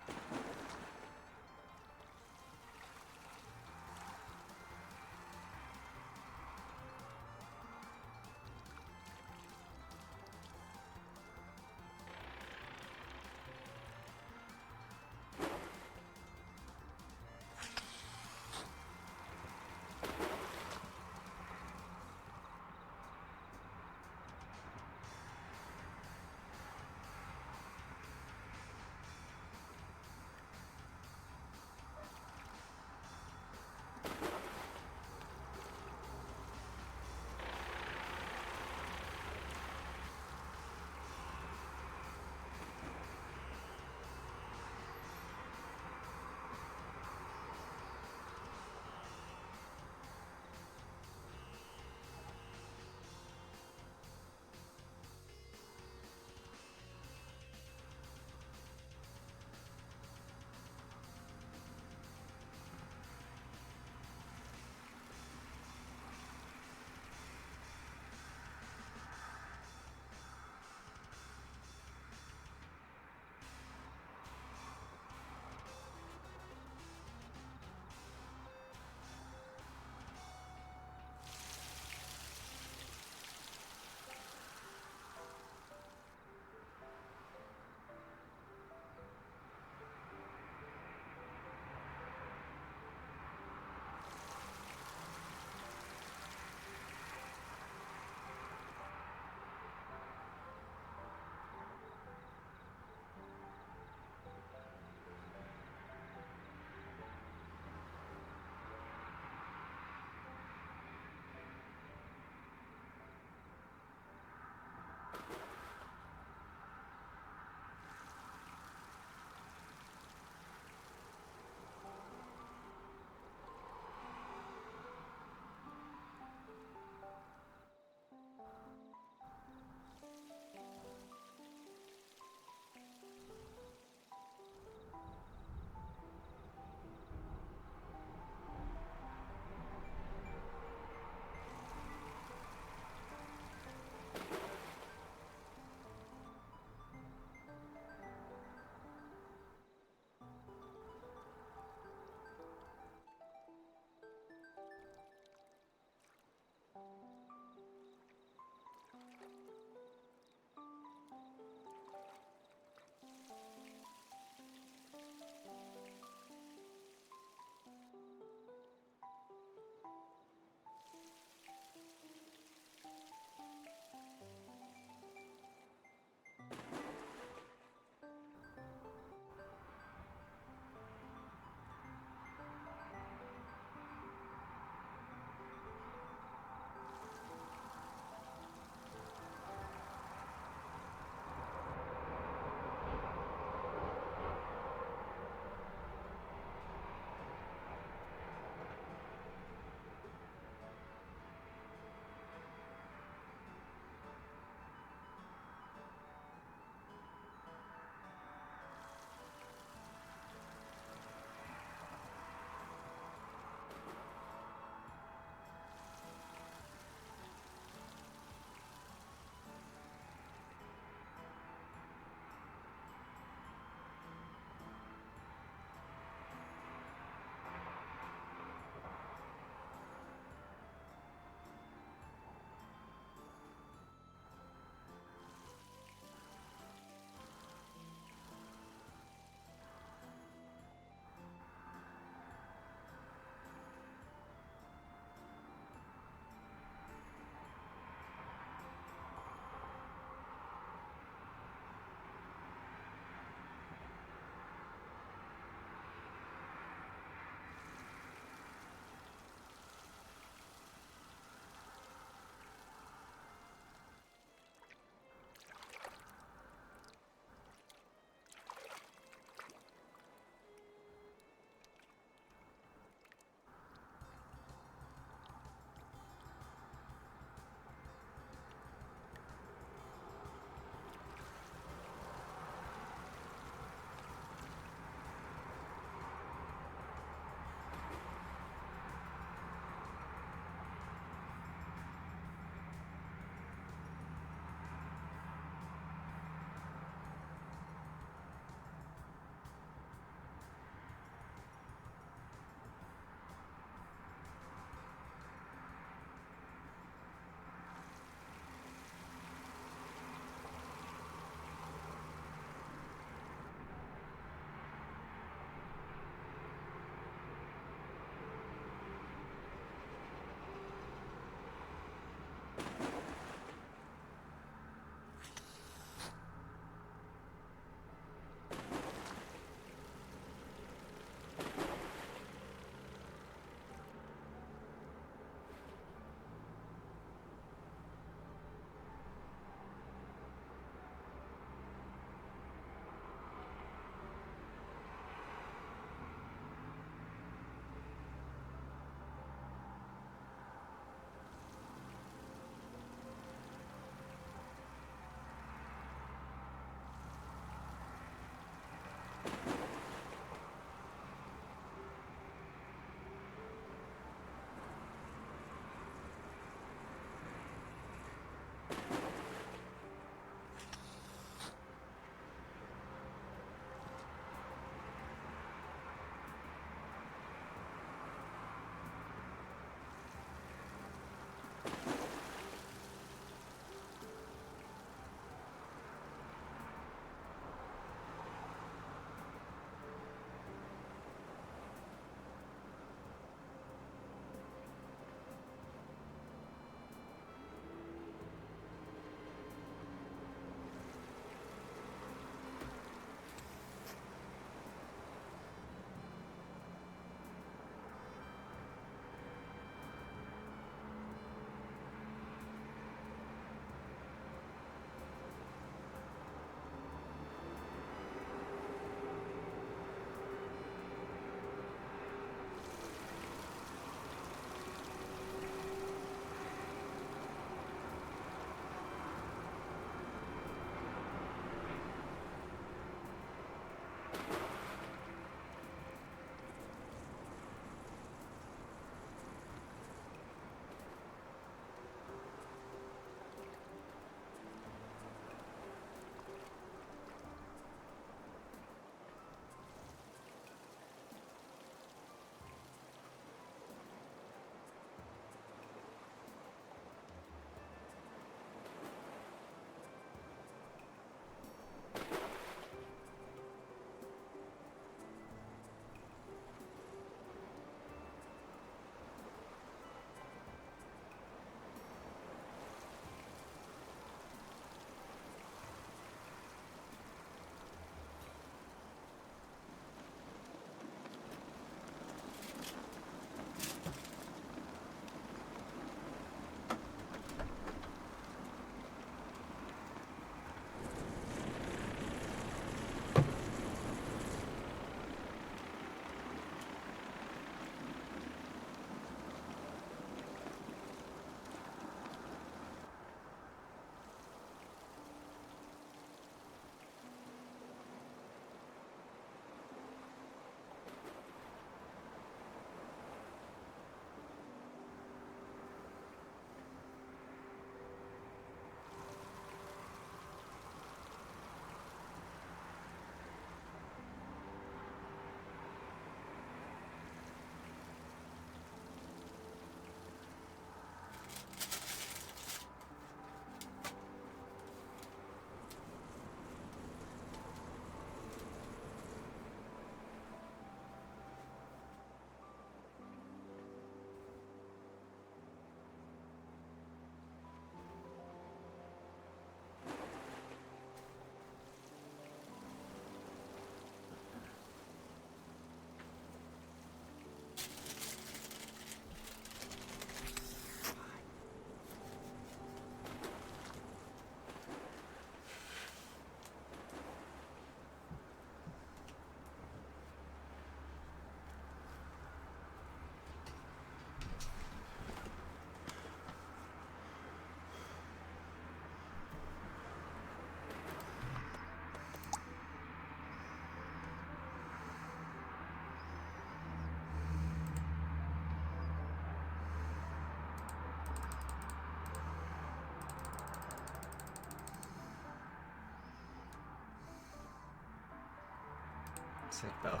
Sick dog.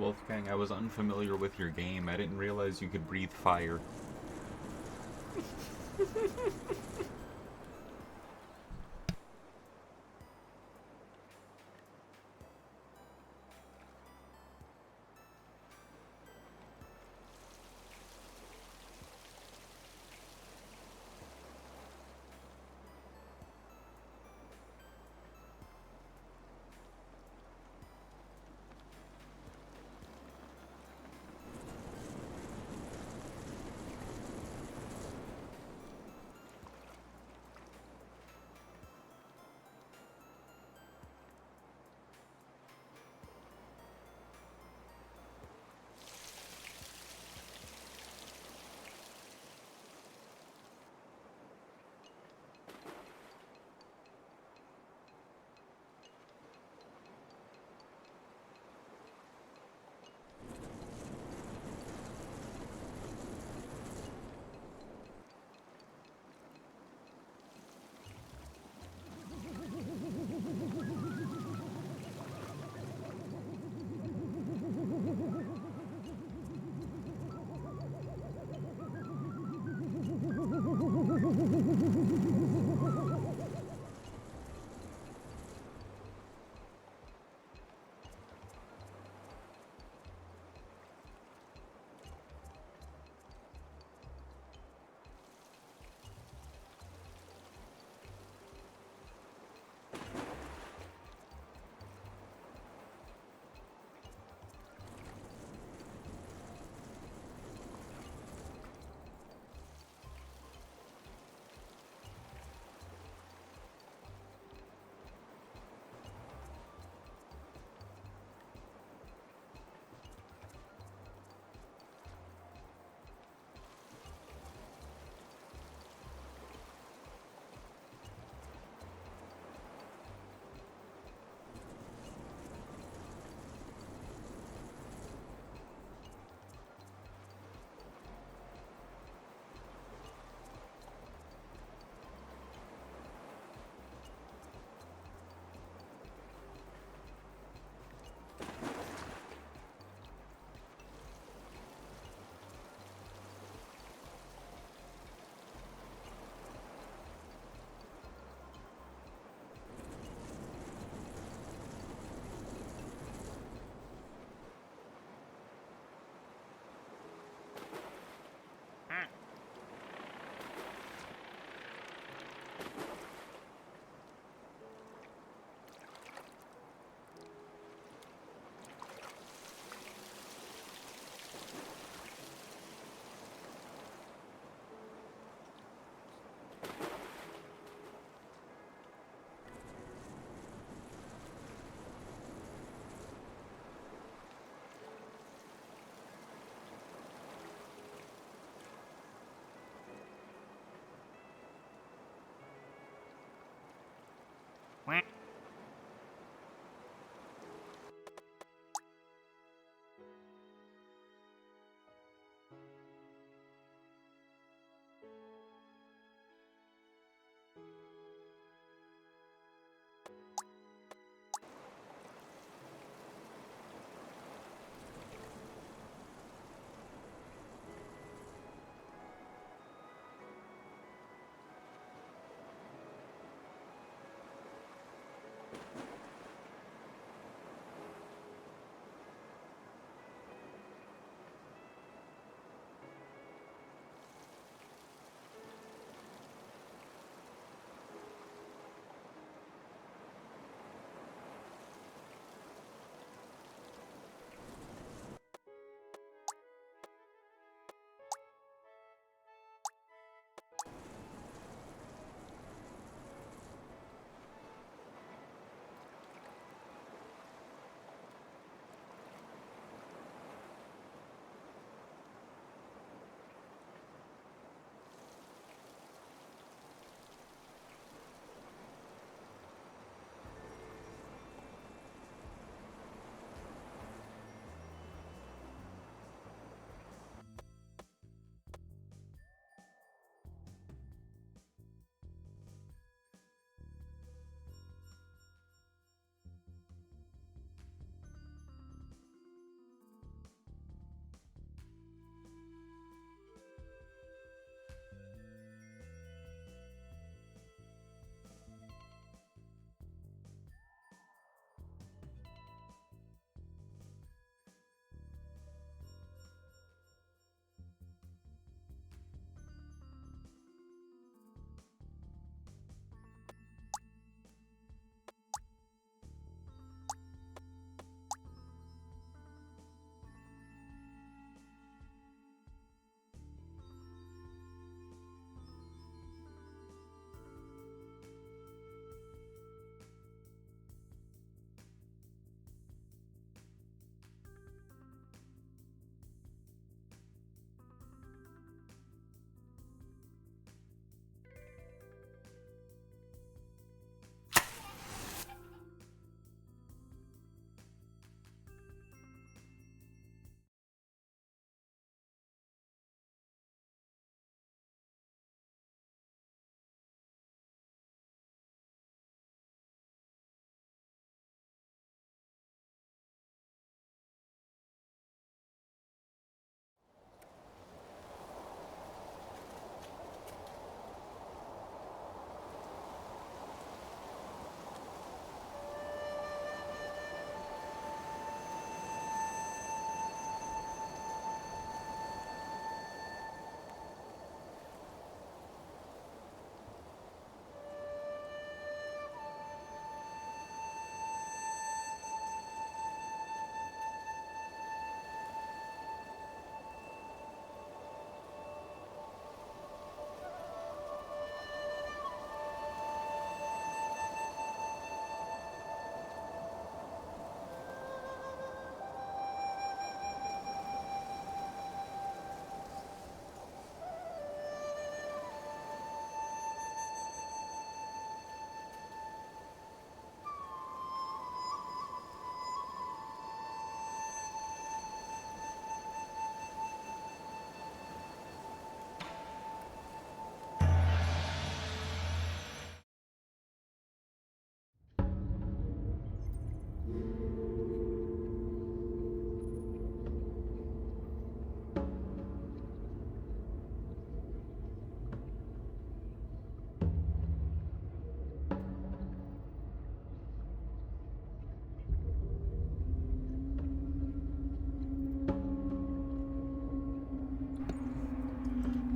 Wolfgang, I was unfamiliar with your game. I didn't realize you could breathe fire.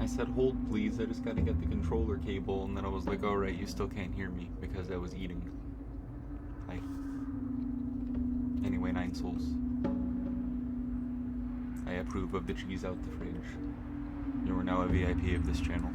I said, hold please, I just gotta get the controller cable, and then I was like, alright, you still can't hear me because I was eating. Hi. Anyway, NineSols. I approve of the cheese out the fridge. You are now a VIP of this channel.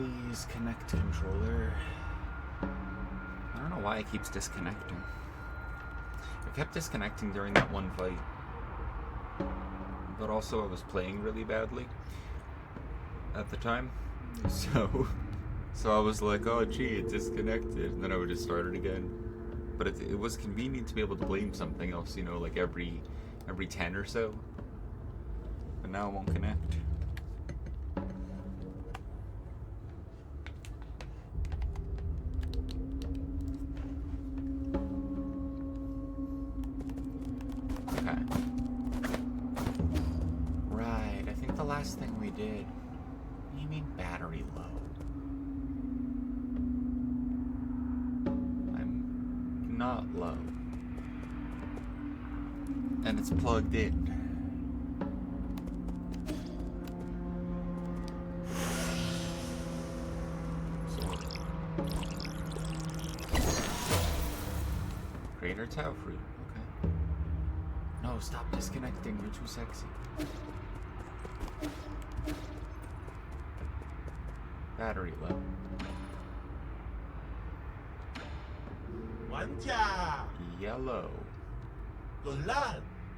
Please connect controller. I don't know why it keeps disconnecting. It kept disconnecting during that one fight. But also I was playing really badly at the time. So I was like, oh gee, it disconnected. And then I would just start it again. But it was convenient to be able to blame something else, you know, like every 10 or so. But now it won't connect. Okay. Right, I think the last thing we did. What do you mean battery low? I'm not low. And it's plugged in. Greater Tau fruit, okay. No, stop disconnecting, you're too sexy. Battery low. Yellow.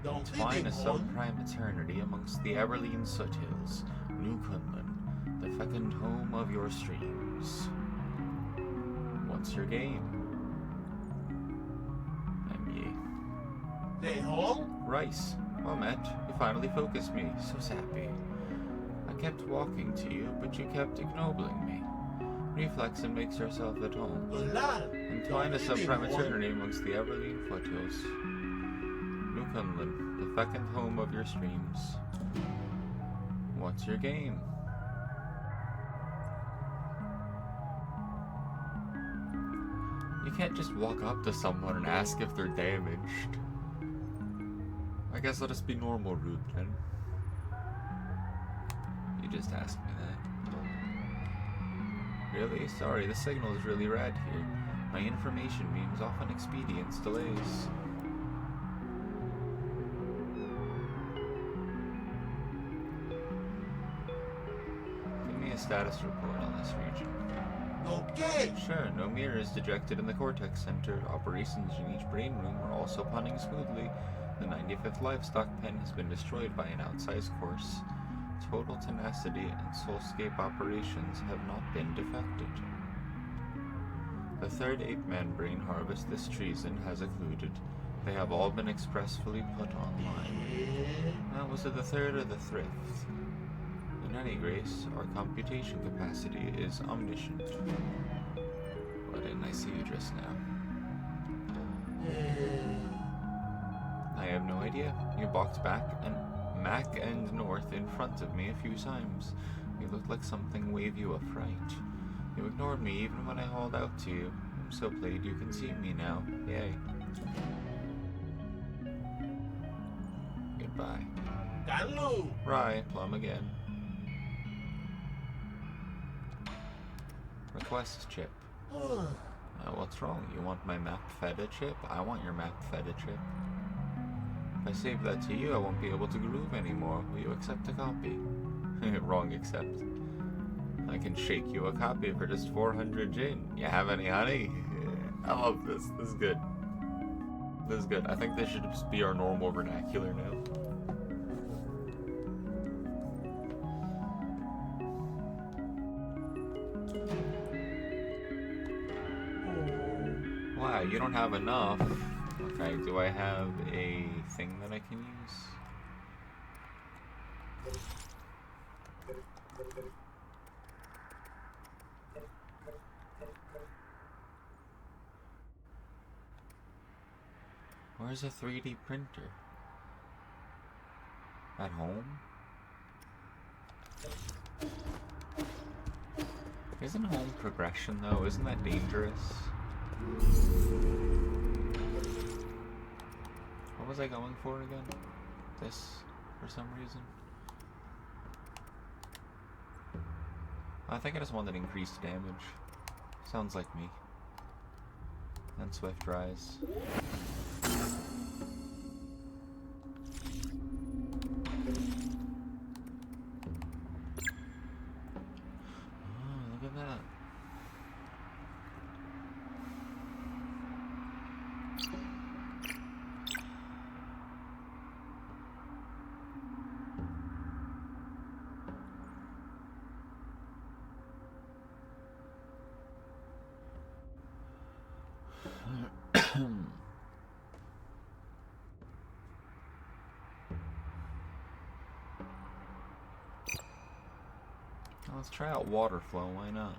Entwine a subprime eternity amongst the Aberline Soothills, New Kunlun, the fecund home of your streams. What's your game? Rice. Well met. You finally focused me. So sappy. I kept walking to you, but you kept ignobling me. Reflex and makes yourself at home. Entwine a subprime eternity amongst the Aberline foothills. New Kunlun, the fecund home of your streams. What's your game? You can't just walk up to someone and ask if they're damaged. I guess I'll just be normal rude then. You just asked me that. Really? Sorry, the signal is really rad here. My information beams often expedience delays. Give me a status report on this region. Okay. Sure, no mirror is dejected in the Cortex Center. Operations in each brain room are also punning smoothly. The 95th livestock pen has been destroyed by an outsized course. Total tenacity and soulscape operations have not been defected. The third ape-man brain harvest this treason has occluded. They have all been expressfully put online. Now, was it the third or the thrift? In any case, our computation capacity is omniscient. Why didn't I see you just now? I have no idea. You walked back and north in front of me a few times. You looked like something waved you a fright. You ignored me even when I hauled out to you. I'm so pleased you can see me now. Yay. Goodbye. Right, plum again. Request chip. What's wrong? You want my map feta chip? I want your map feta chip. If I save that to you, I won't be able to groove anymore. Will you accept a copy? Wrong accept. I can shake you a copy for just 400 gin. You have any honey? I love this. This is good. This is good. I think this should just be our normal vernacular now. Wow, you don't have enough. Okay, do I have a thing that I can use? Where's a 3D printer? At home? Isn't home progression though? Isn't that dangerous? What was I going for again? This, for some reason? I think I just wanted increased damage. Sounds like me. And Swift Rise. Oh, look at that? Let's try out water flow, why not?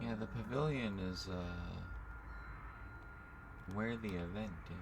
Yeah, the pavilion is where the event is.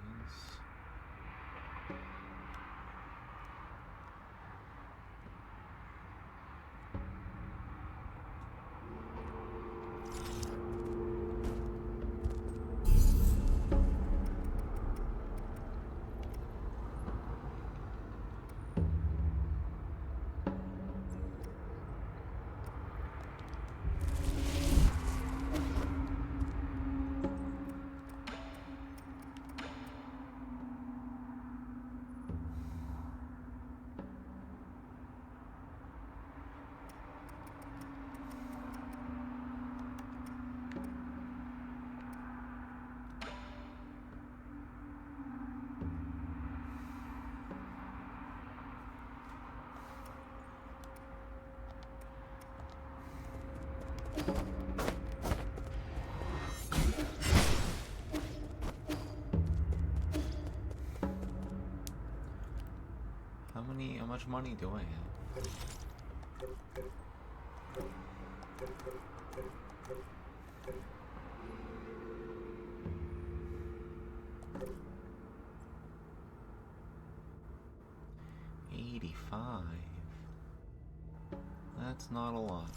How much money do I have? $85. That's not a lot.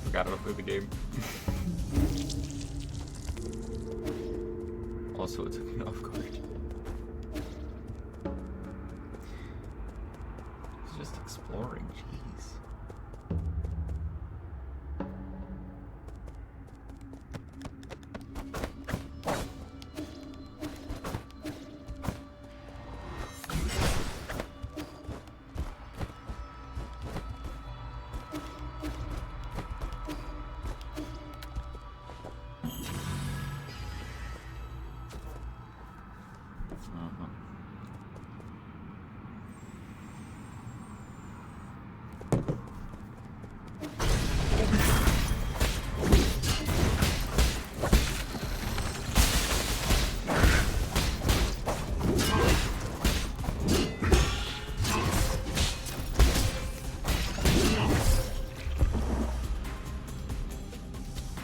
Forgot about the game. Also, it took me off guard. It's just exploring, jeez.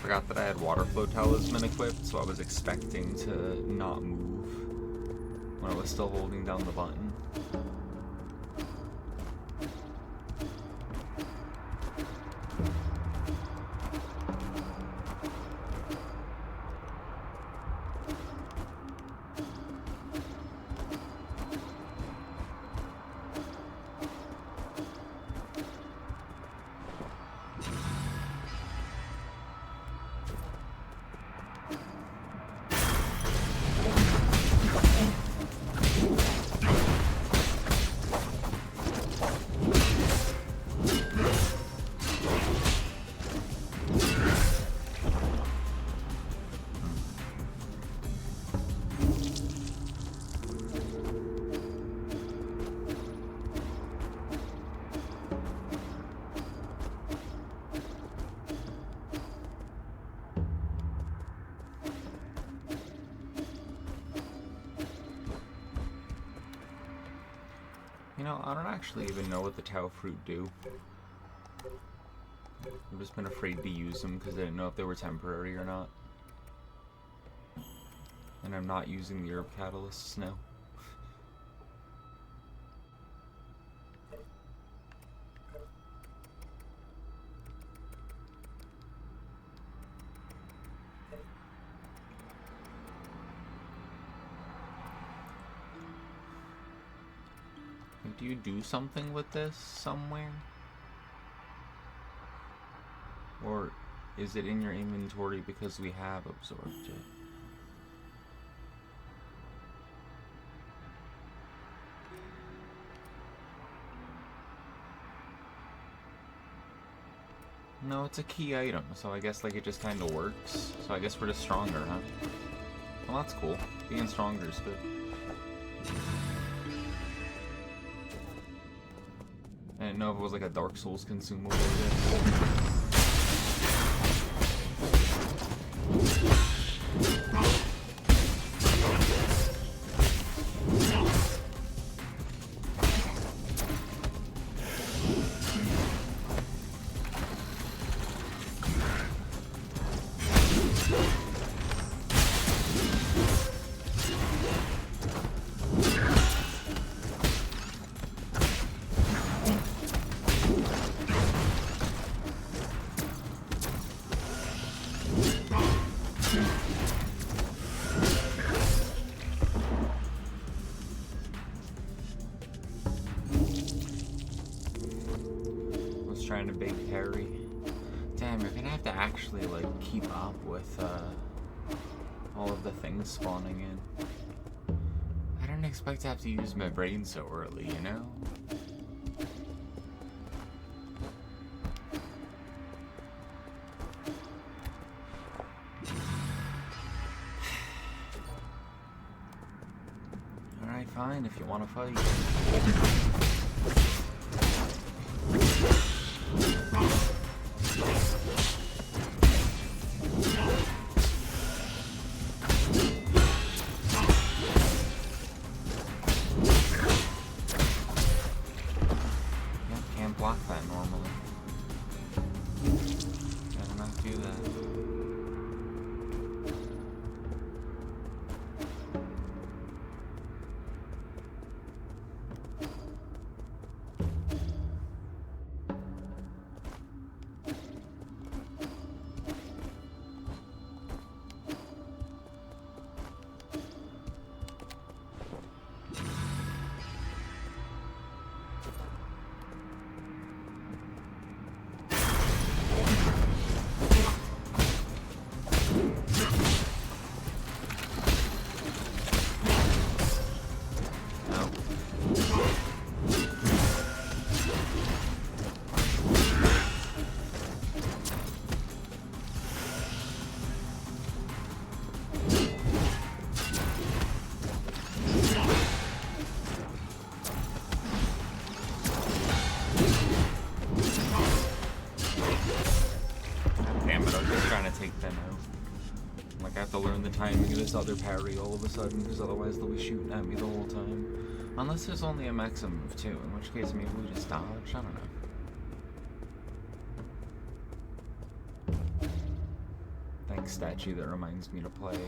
Forgot that I had water flow talisman equipped, so I was expecting to not move when I was still holding down the button. know, I don't actually even know what the Tao fruit do. I've just been afraid to use them because I didn't know if they were temporary or not. And I'm not using the herb catalysts now. Do you do something with this somewhere? Or is it in your inventory because we have absorbed it? No, it's a key item, so I guess like it just kind of works. So I guess we're just stronger, huh? Well, that's cool. Being stronger is good. I didn't know if it was like a Dark Souls consumable, I guess. Trying to big parry. Damn, you're gonna have to actually like keep up with all of the things spawning in. I didn't expect to have to use my brain so early, you know? Alright, fine, if you wanna fight. Block that normally. Better not do that. To learn the timing of this other parry all of a sudden, because otherwise they'll be shooting at me the whole time. Unless there's only a maximum of 2, in which case maybe we just dodge, I don't know. Thanks, statue that reminds me to play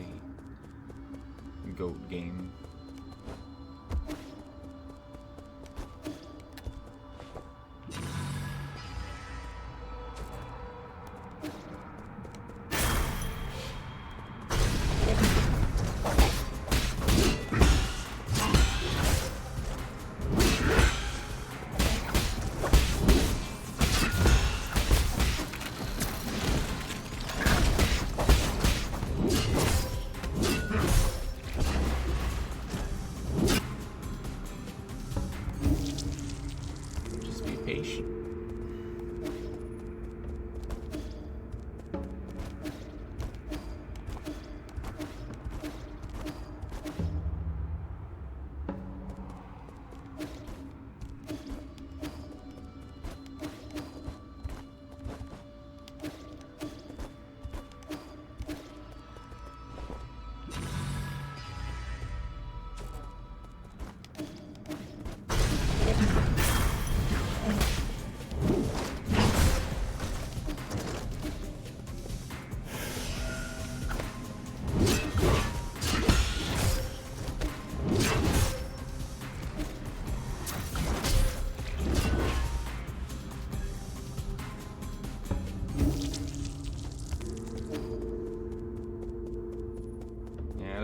Goat game.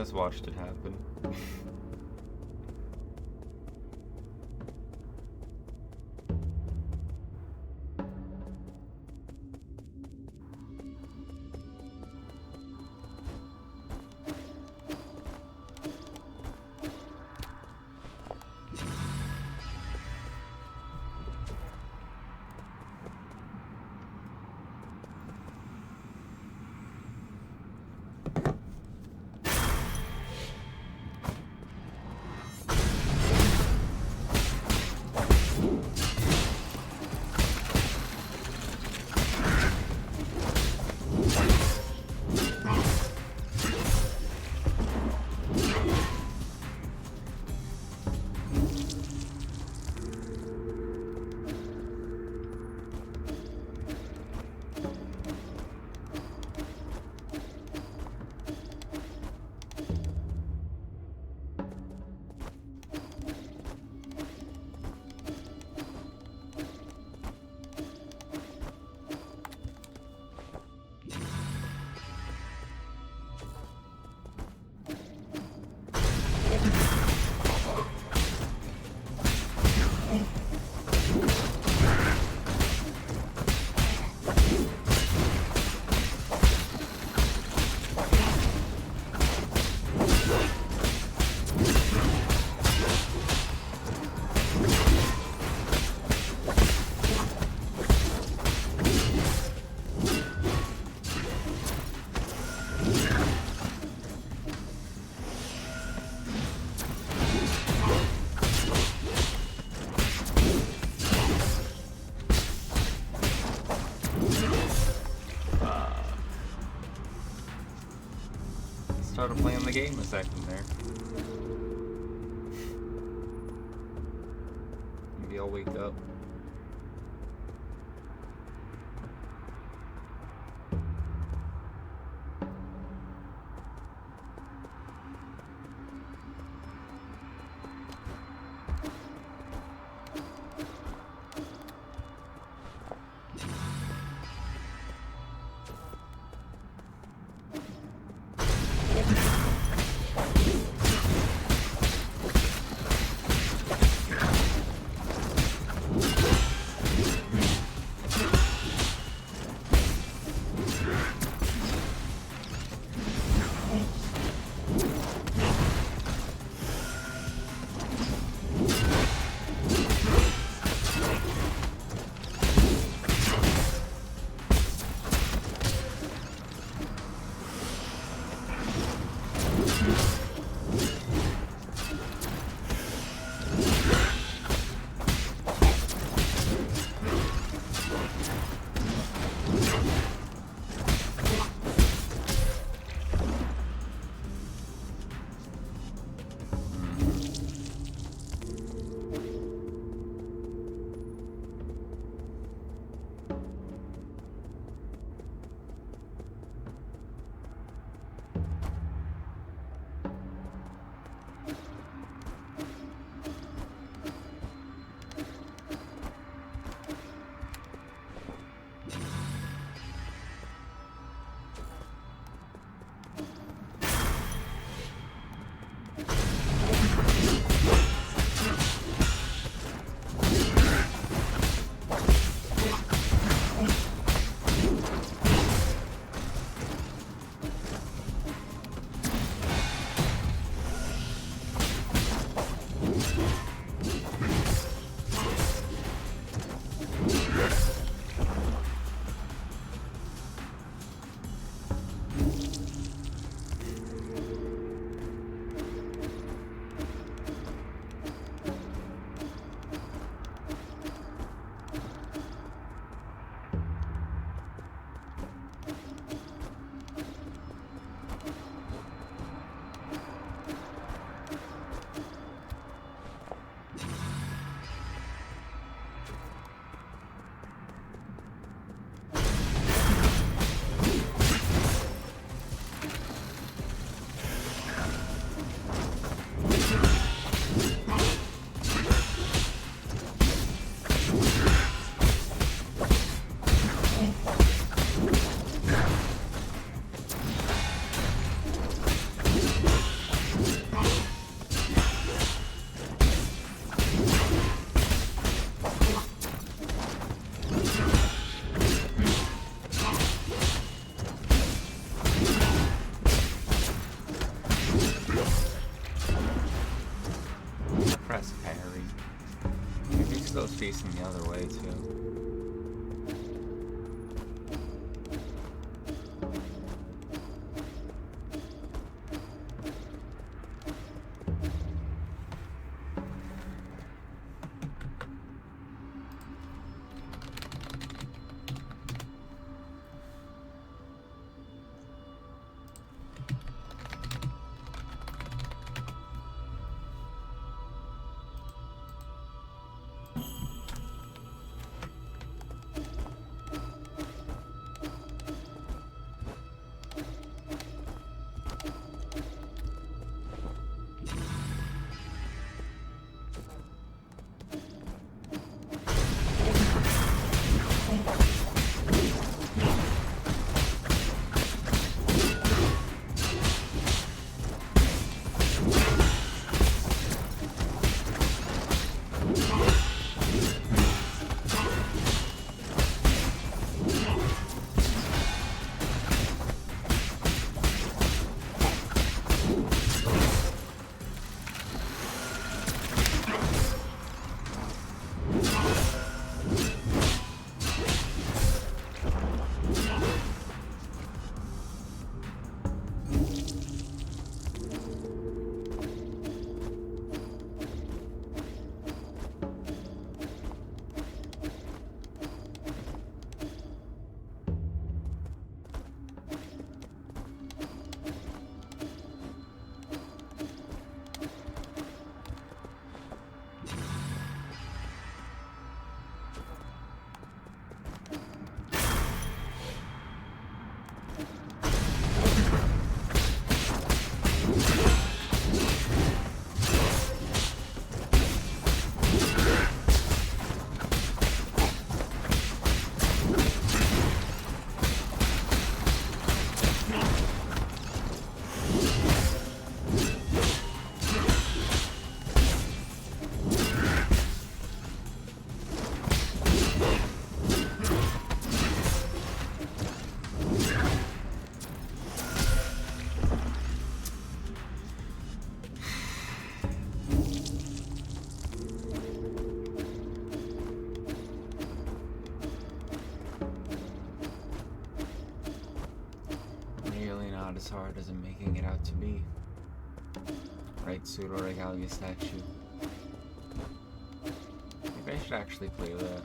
just watched it happen. Started playing the game a second there. Maybe I'll wake up. the other way, too. As hard as I'm making it out to be. Right, pseudo regalia statue. Maybe I should actually play that.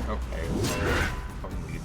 Okay, well, I'm leaving.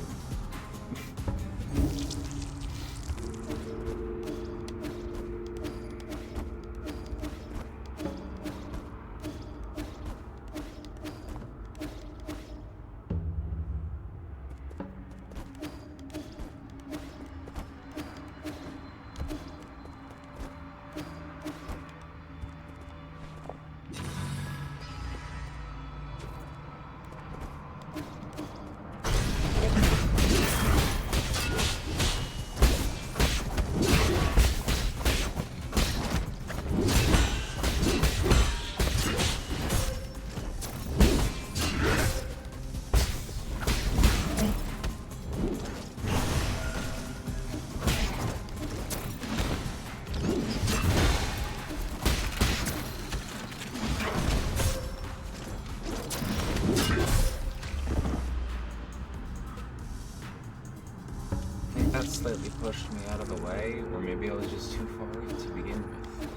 That slightly pushed me out of the way, or maybe I was just too far away to begin with.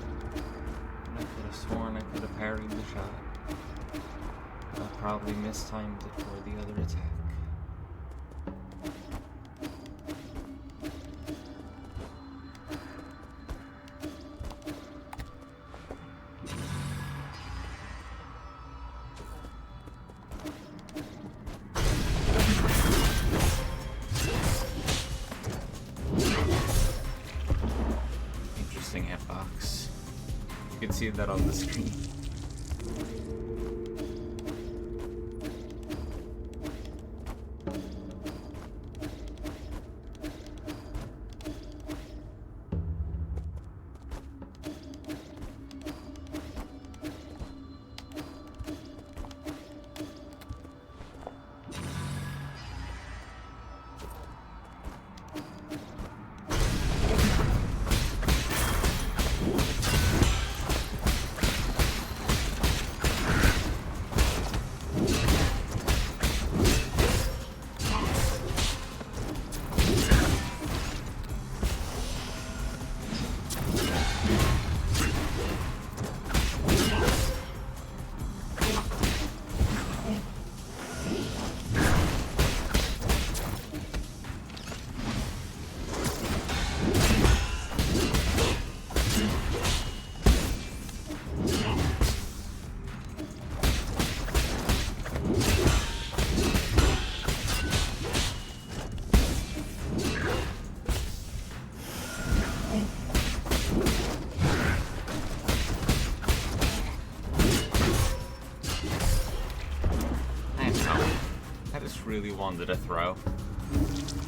And I could have sworn I could have parried the shot. I probably mistimed it for the other attack. Hitbox. You can see that on the screen. really wanted to throw.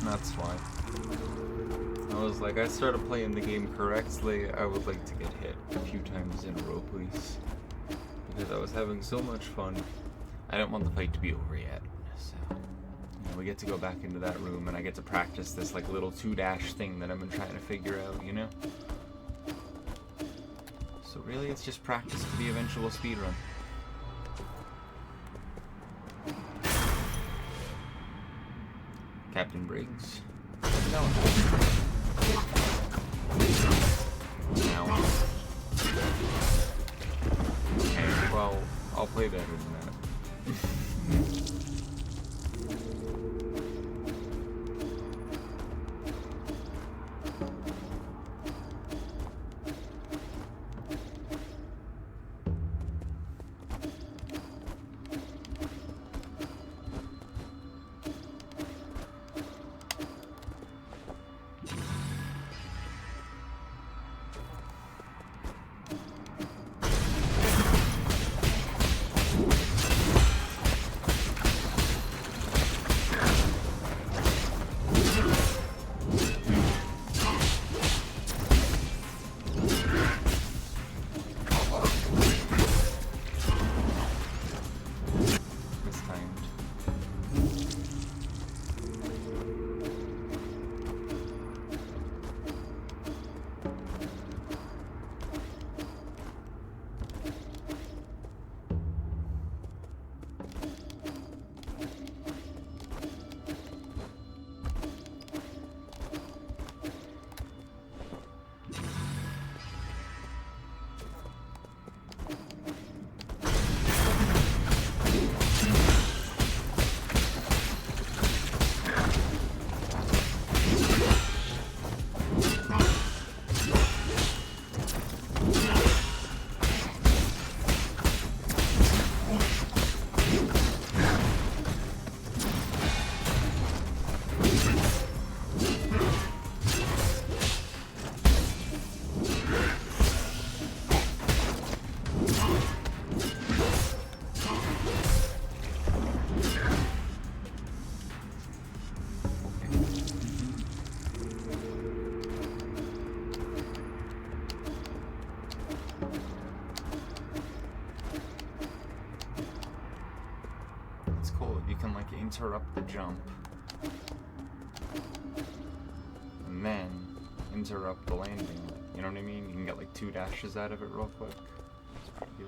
That's why. I was like, I started playing the game correctly, I would like to get hit a few times in a row, please. Because I was having so much fun. I don't want the fight to be over yet. So, we get to go back into that room and I get to practice this like little 2-dash thing that I've been trying to figure out, you know? So really, it's just practice for the eventual speedrun. Captain Briggs. No. Now. Okay, well, I'll play better than that. Interrupt the jump, and then interrupt the landing. You know what I mean? You can get like 2 dashes out of it real quick. It's pretty good.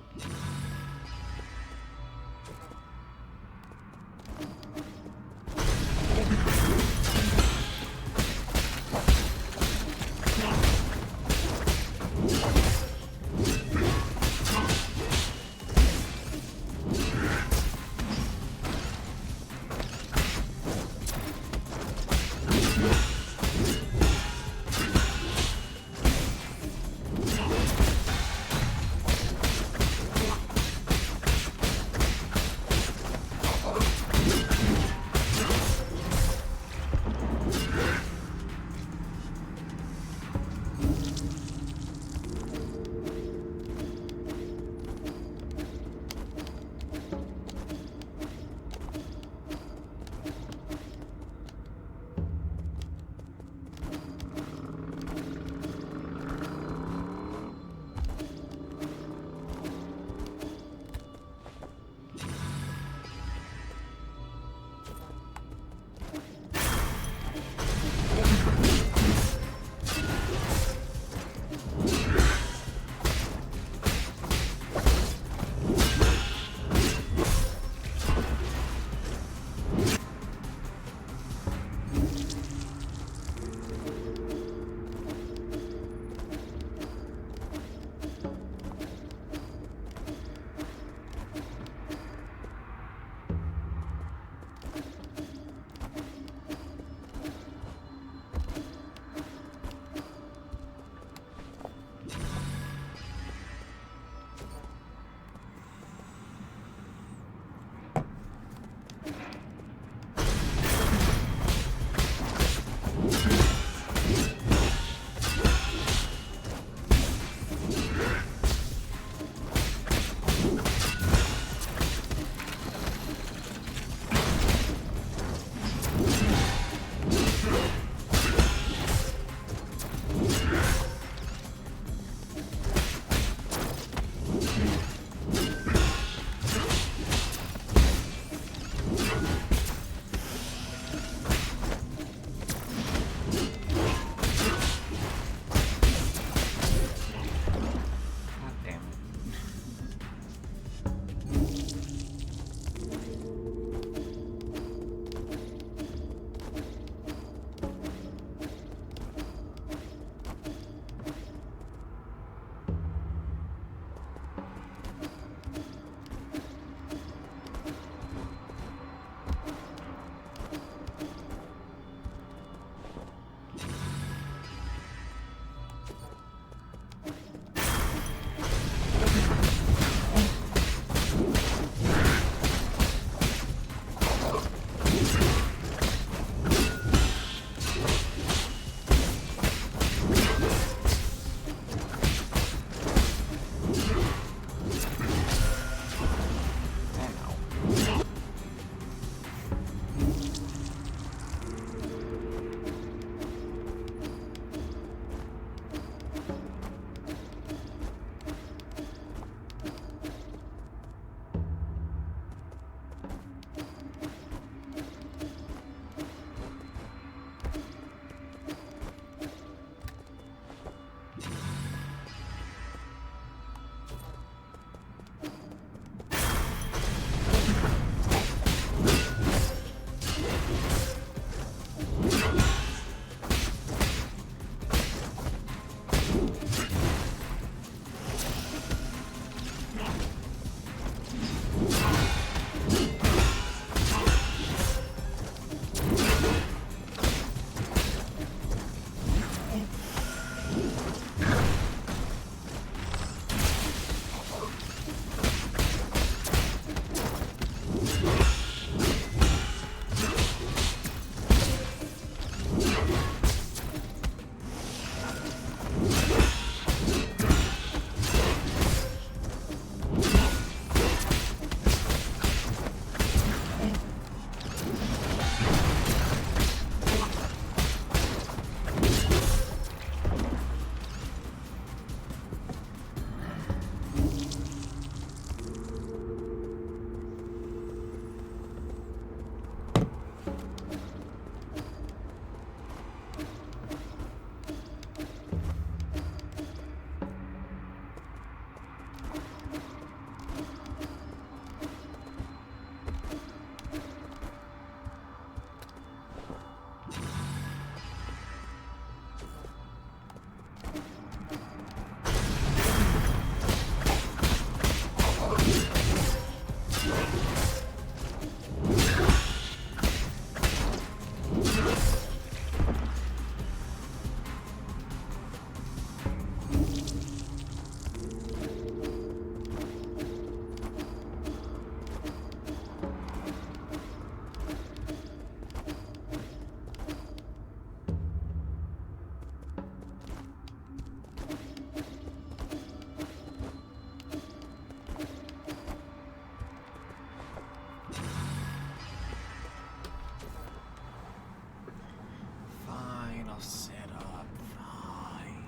sit up. Fine.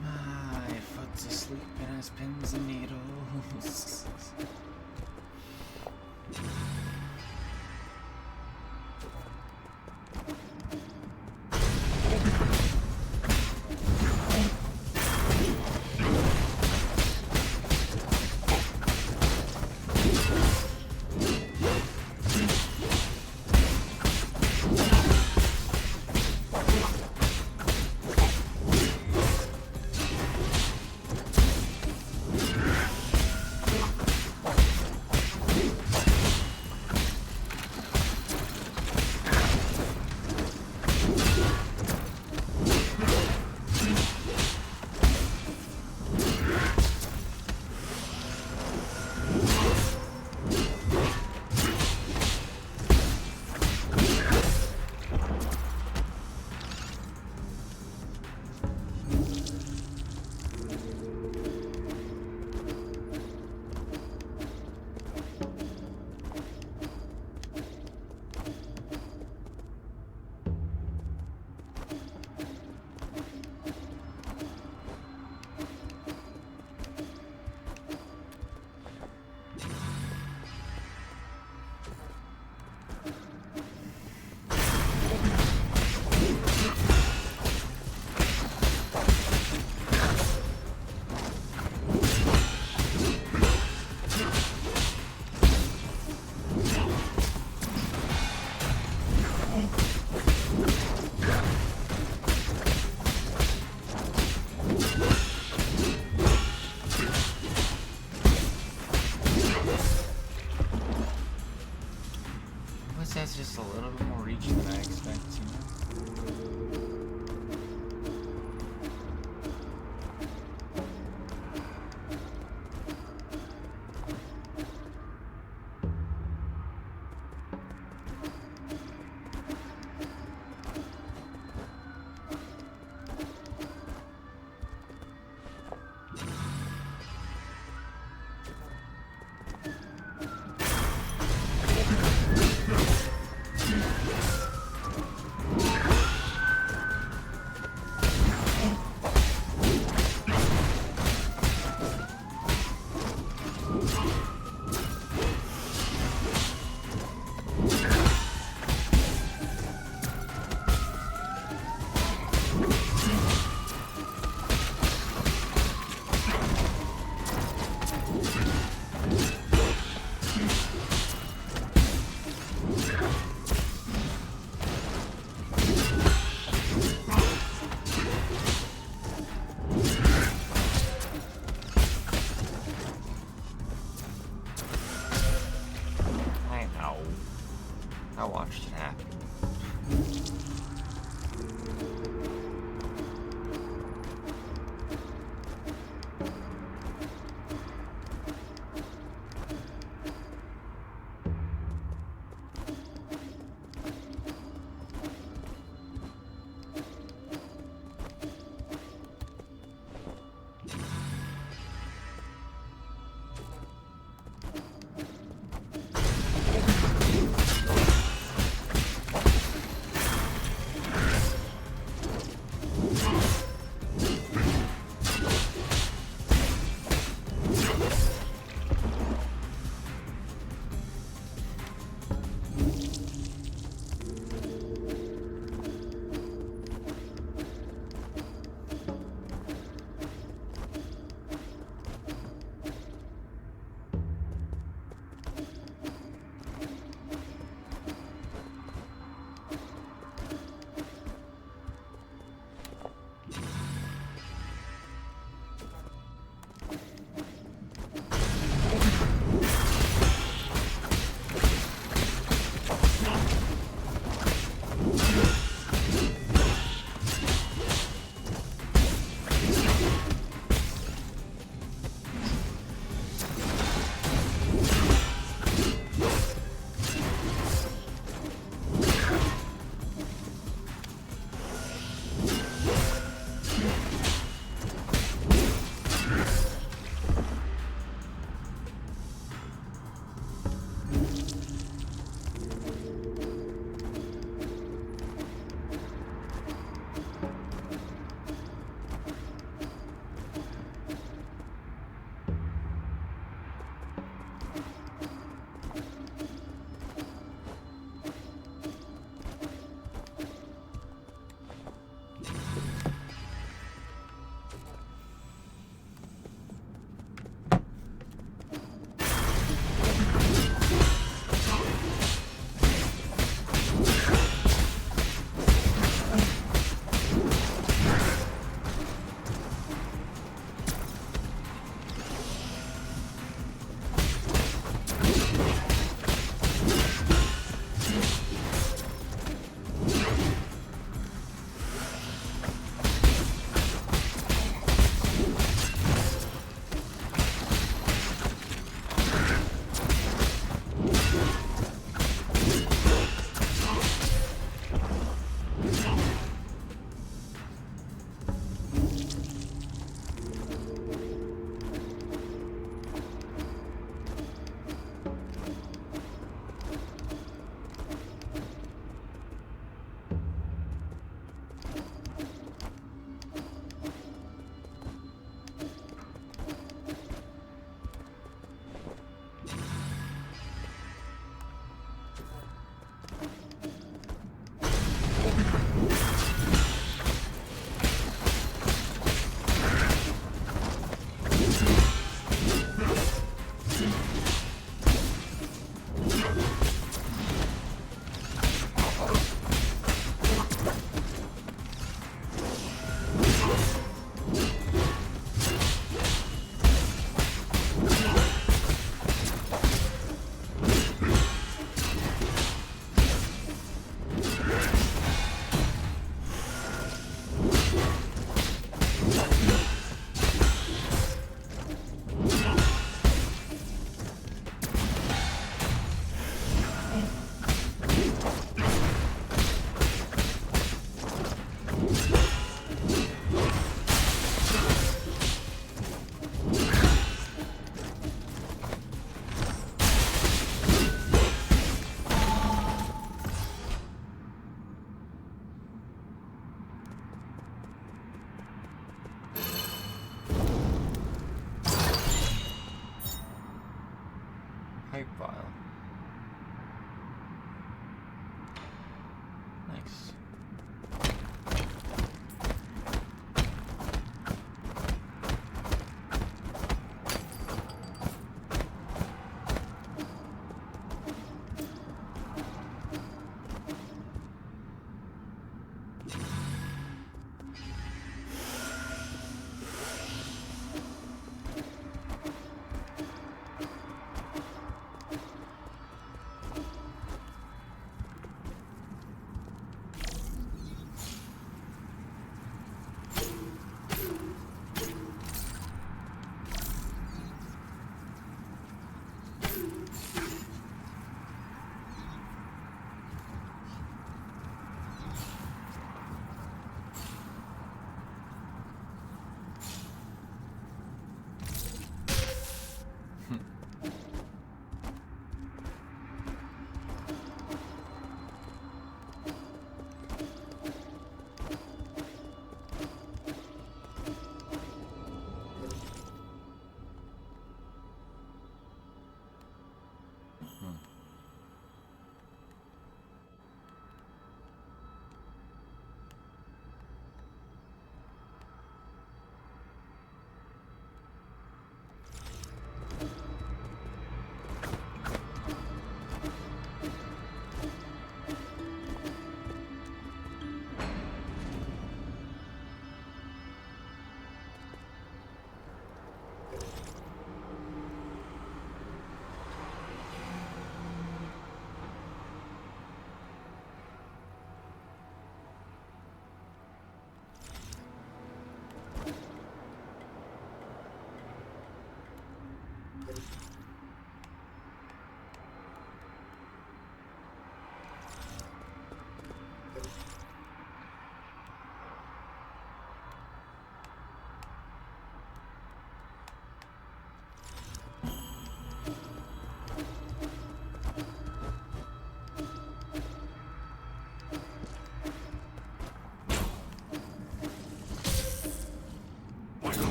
My foot's asleep and has pins and needles.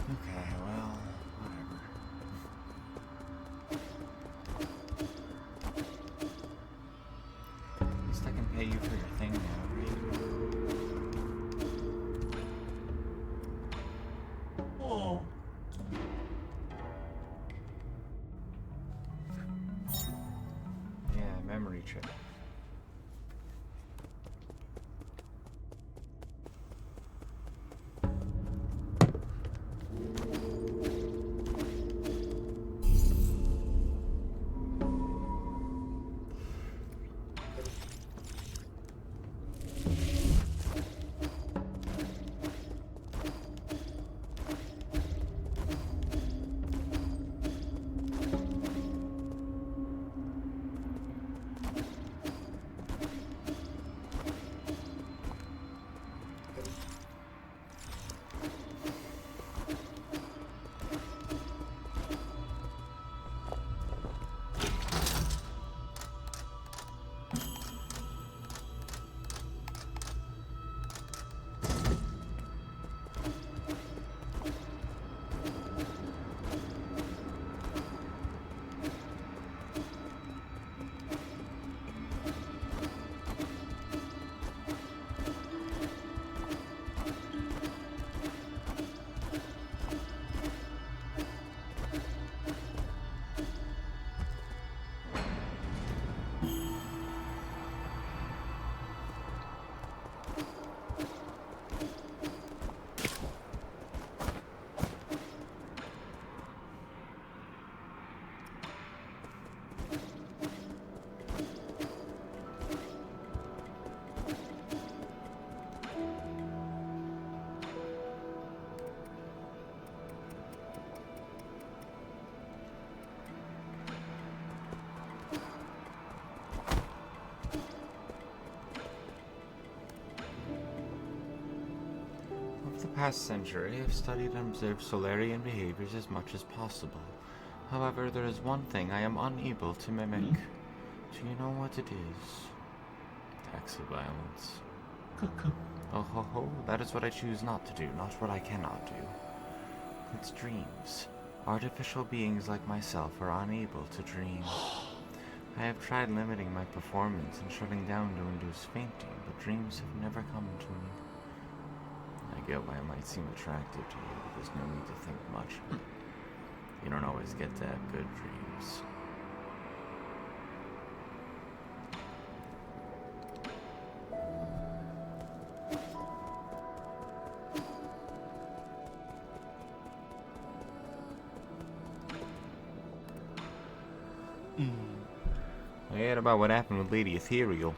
Okay, well, whatever. At least I can pay you for your thing now, right? Oh. Yeah, memory chip. Over the past century, I've studied and observed Solarian behaviors as much as possible. However, there is one thing I am unable to mimic. Do you know what it is? Acts of violence. Oh ho ho, that is what I choose not to do, not what I cannot do. It's dreams. Artificial beings like myself are unable to dream. I have tried limiting my performance and shutting down to induce fainting, but dreams have never come to me. I get why it might seem attractive to you, but there's no need to think much. You don't always get to have good dreams. I heard about what happened with Lady Ethereal.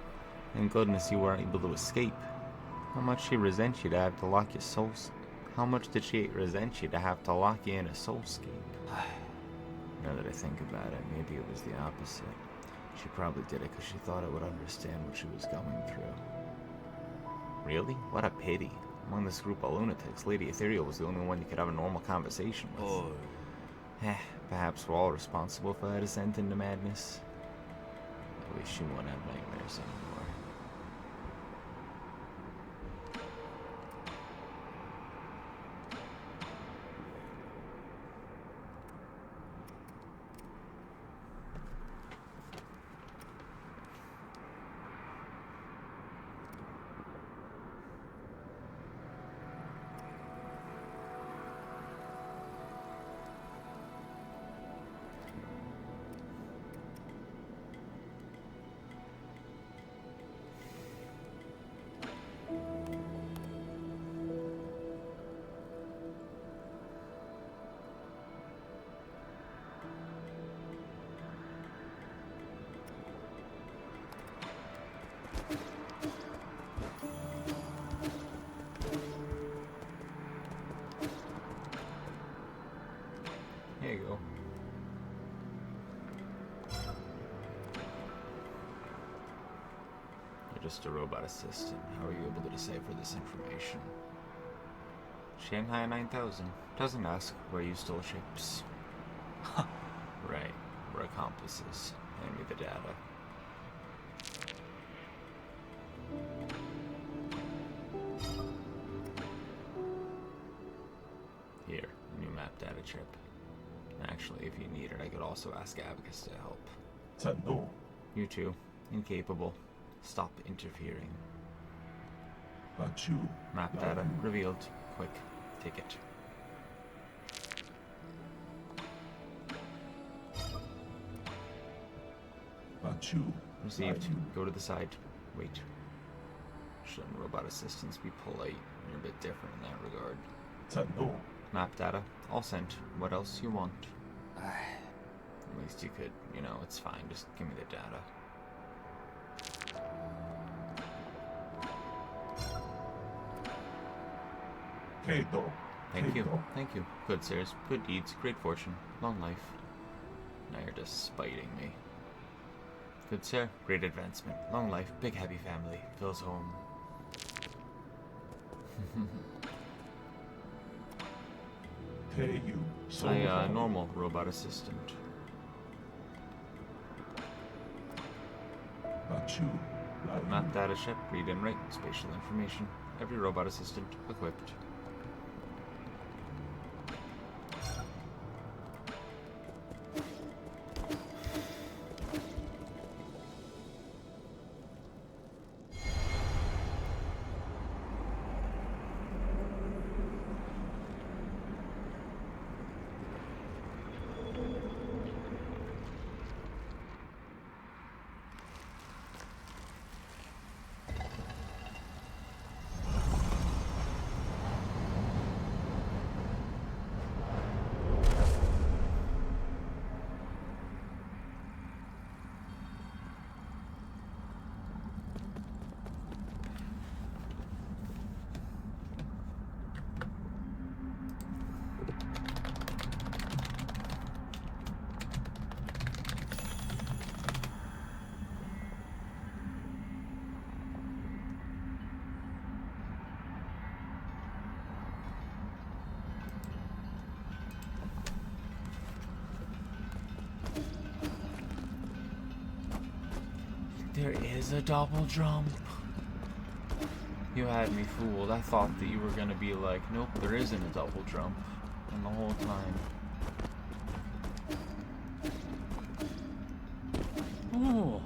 Thank goodness you weren't able to escape. How much she resents you to have to lock your souls. How much did she resent you to have to lock you in a soulscape? Now that I think about it, maybe it was the opposite. She probably did it because she thought I would understand what she was going through. Really? What a pity. Among this group of lunatics, Lady Ethereal was the only one you could have a normal conversation with. Perhaps we're all responsible for her descent into madness. At least she won't have nightmares anymore. Here you go. You're just a robot assistant. How are you able to decipher this information? Shanghai 9000. Doesn't ask where you stole shapes. Right. We're accomplices. Hand me the data. Here, a new map data chip. Actually, if you need it, I could also ask Abacus to help. Tano. You two, incapable. Stop interfering. Bachu. Map data revealed. Quick, take it. Bachu. Received. Go to the side. Wait. Shouldn't robot assistants be polite? You're a bit different in that regard. Tano. Map data. All sent. What else you want? At least you could, it's fine. Just give me the data. Kato. Thank you. Kato. Thank you. Good sirs. Good deeds. Great fortune. Long life. Now you're just spiting me. Good sir. Great advancement. Long life. Big happy family. Phil's home. Pay you. Normal robot assistant. Bachu. Map data chip. Read and write. Spatial information. Every robot assistant equipped. There is a double jump. You had me fooled. I thought that you were gonna be like, nope, there isn't a double jump. And the whole time. Oh.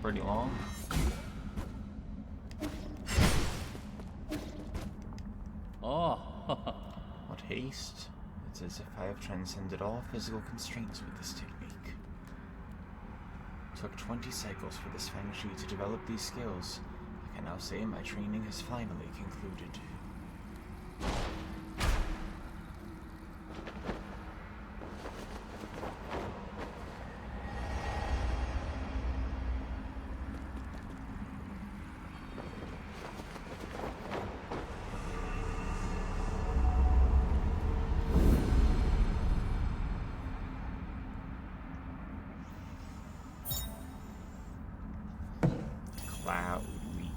Pretty long. Oh, What haste. It's as if I have transcended all physical constraints with this technique. Took 20 cycles for this Feng Shi to develop these skills. I can now say my training has finally concluded. Cloud leap.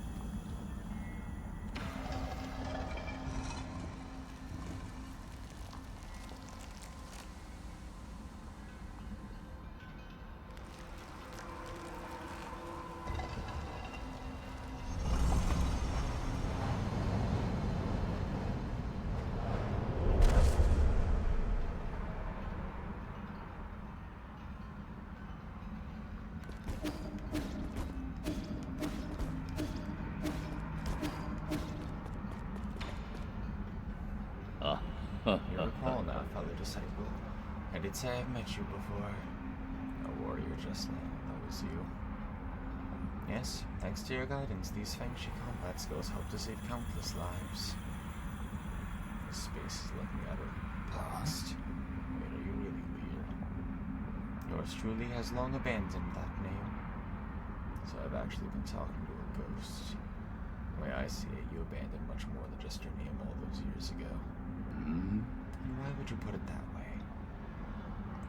You recall now, fellow disciple. I did say I've met you before. A warrior just now, that was you. Yes, thanks to your guidance, these Feng Shi combat skills help to save countless lives. This space is looking at her past. Wait, are you really weird? Yours truly has long abandoned that name. So I've actually been talking to a ghost. The way I see it, you abandoned much more than just your name all those years ago. And why would you put it that way?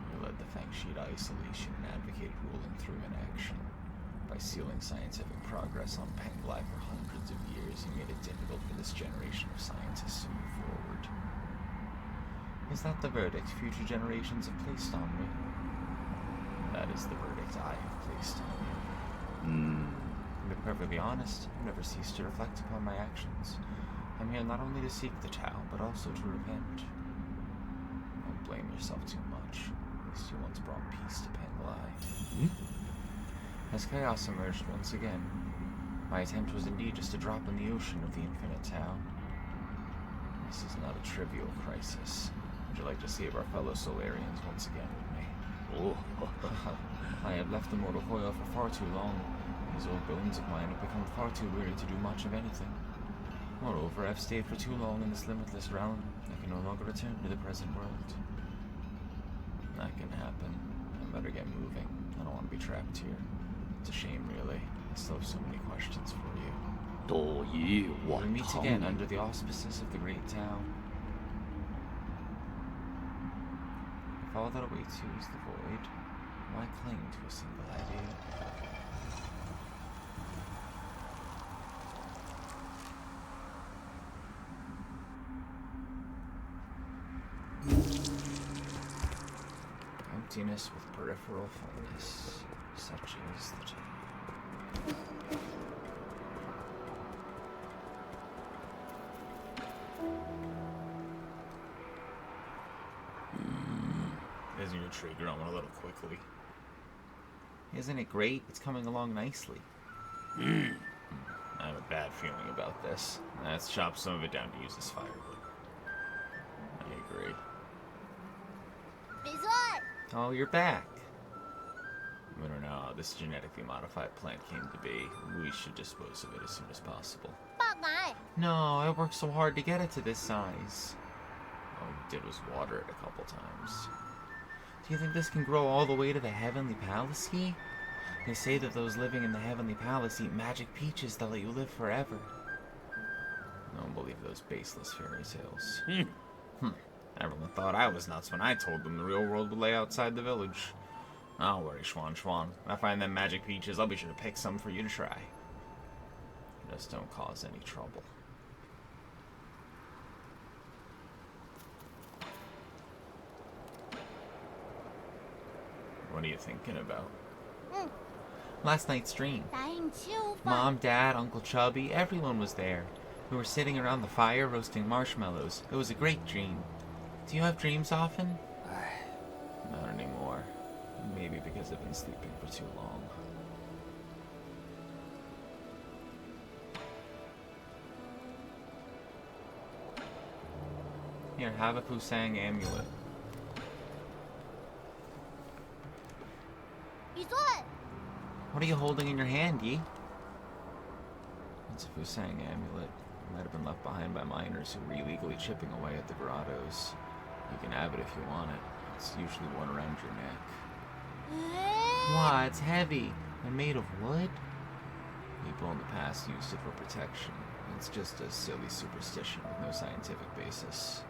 You led the Feng Shi to isolation and advocated ruling through inaction. By sealing scientific progress on Penglai for hundreds of years, he made it difficult for this generation of scientists to move forward. Is that the verdict future generations have placed on me? That is the verdict I have placed on you. To be perfectly honest, I've never ceased to reflect upon my actions. I'm here not only to seek the Tao, but also to repent. Don't blame yourself too much. At least you once brought peace to Penglai. As chaos emerged once again, my attempt was indeed just a drop in the ocean of the infinite Tao. This is not a trivial crisis. Would you like to save our fellow Solarians once again with me? I have left the mortal coil for far too long. These old bones of mine have become far too weary to do much of anything. Moreover, I've stayed for too long in this limitless realm. I can no longer return to the present world. That can happen. I better get moving. I don't want to be trapped here. It's a shame, really. I still have so many questions for you. 多疑 We meet again 顽童。 under the auspices of the Great Tao. If all that awaits you is the void, why cling to a single idea? Emptiness with peripheral fullness, such is the Tao. Isn't your trigger going a little quickly? Isn't it great? It's coming along nicely. I have a bad feeling about this. Let's chop some of it down to use as firewood. I agree. Oh, you're back. We don't know how this genetically modified plant came to be. We should dispose of it as soon as possible. No, I worked so hard to get it to this size. All you did was water it a couple times. Do you think this can grow all the way to the Heavenly Palace? They say that those living in the Heavenly Palace eat magic peaches that let you live forever. I don't believe those baseless fairy tales. Everyone thought I was nuts when I told them the real world would lay outside the village. Don't worry, Schwan. When I find them magic peaches, I'll be sure to pick some for you to try. Just don't cause any trouble. What are you thinking about? Last night's dream. Mom, Dad, Uncle Chubby, everyone was there. We were sitting around the fire roasting marshmallows. It was a great dream. Do you have dreams often? Not anymore. Maybe because I've been sleeping for too long. Here, have a Fusang amulet. What are you holding in your hand, Yi? It's a Fusang amulet. It might have been left behind by miners who were illegally chipping away at the grottos. You can have it if you want it. It's usually worn around your neck. Why, it's heavy and made of wood? People in the past used it for protection. It's just a silly superstition with no scientific basis.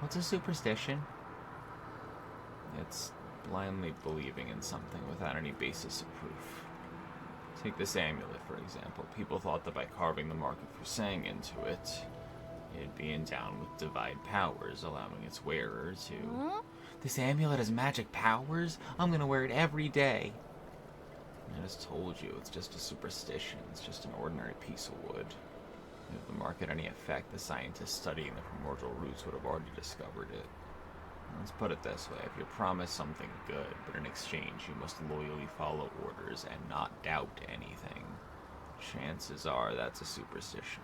What's a superstition? It's blindly believing in something without any basis of proof. Take this amulet, for example. People thought that by carving the mark of Fusang into it, it'd be endowed with divine powers, allowing its wearer to... This amulet has magic powers? I'm gonna wear it every day. I just told you, it's just a superstition. It's just an ordinary piece of wood. If the mark had any effect, the scientists studying the primordial roots would have already discovered it. Let's put it this way. If you're promised something good, but in exchange you must loyally follow orders and not doubt anything, chances are that's a superstition.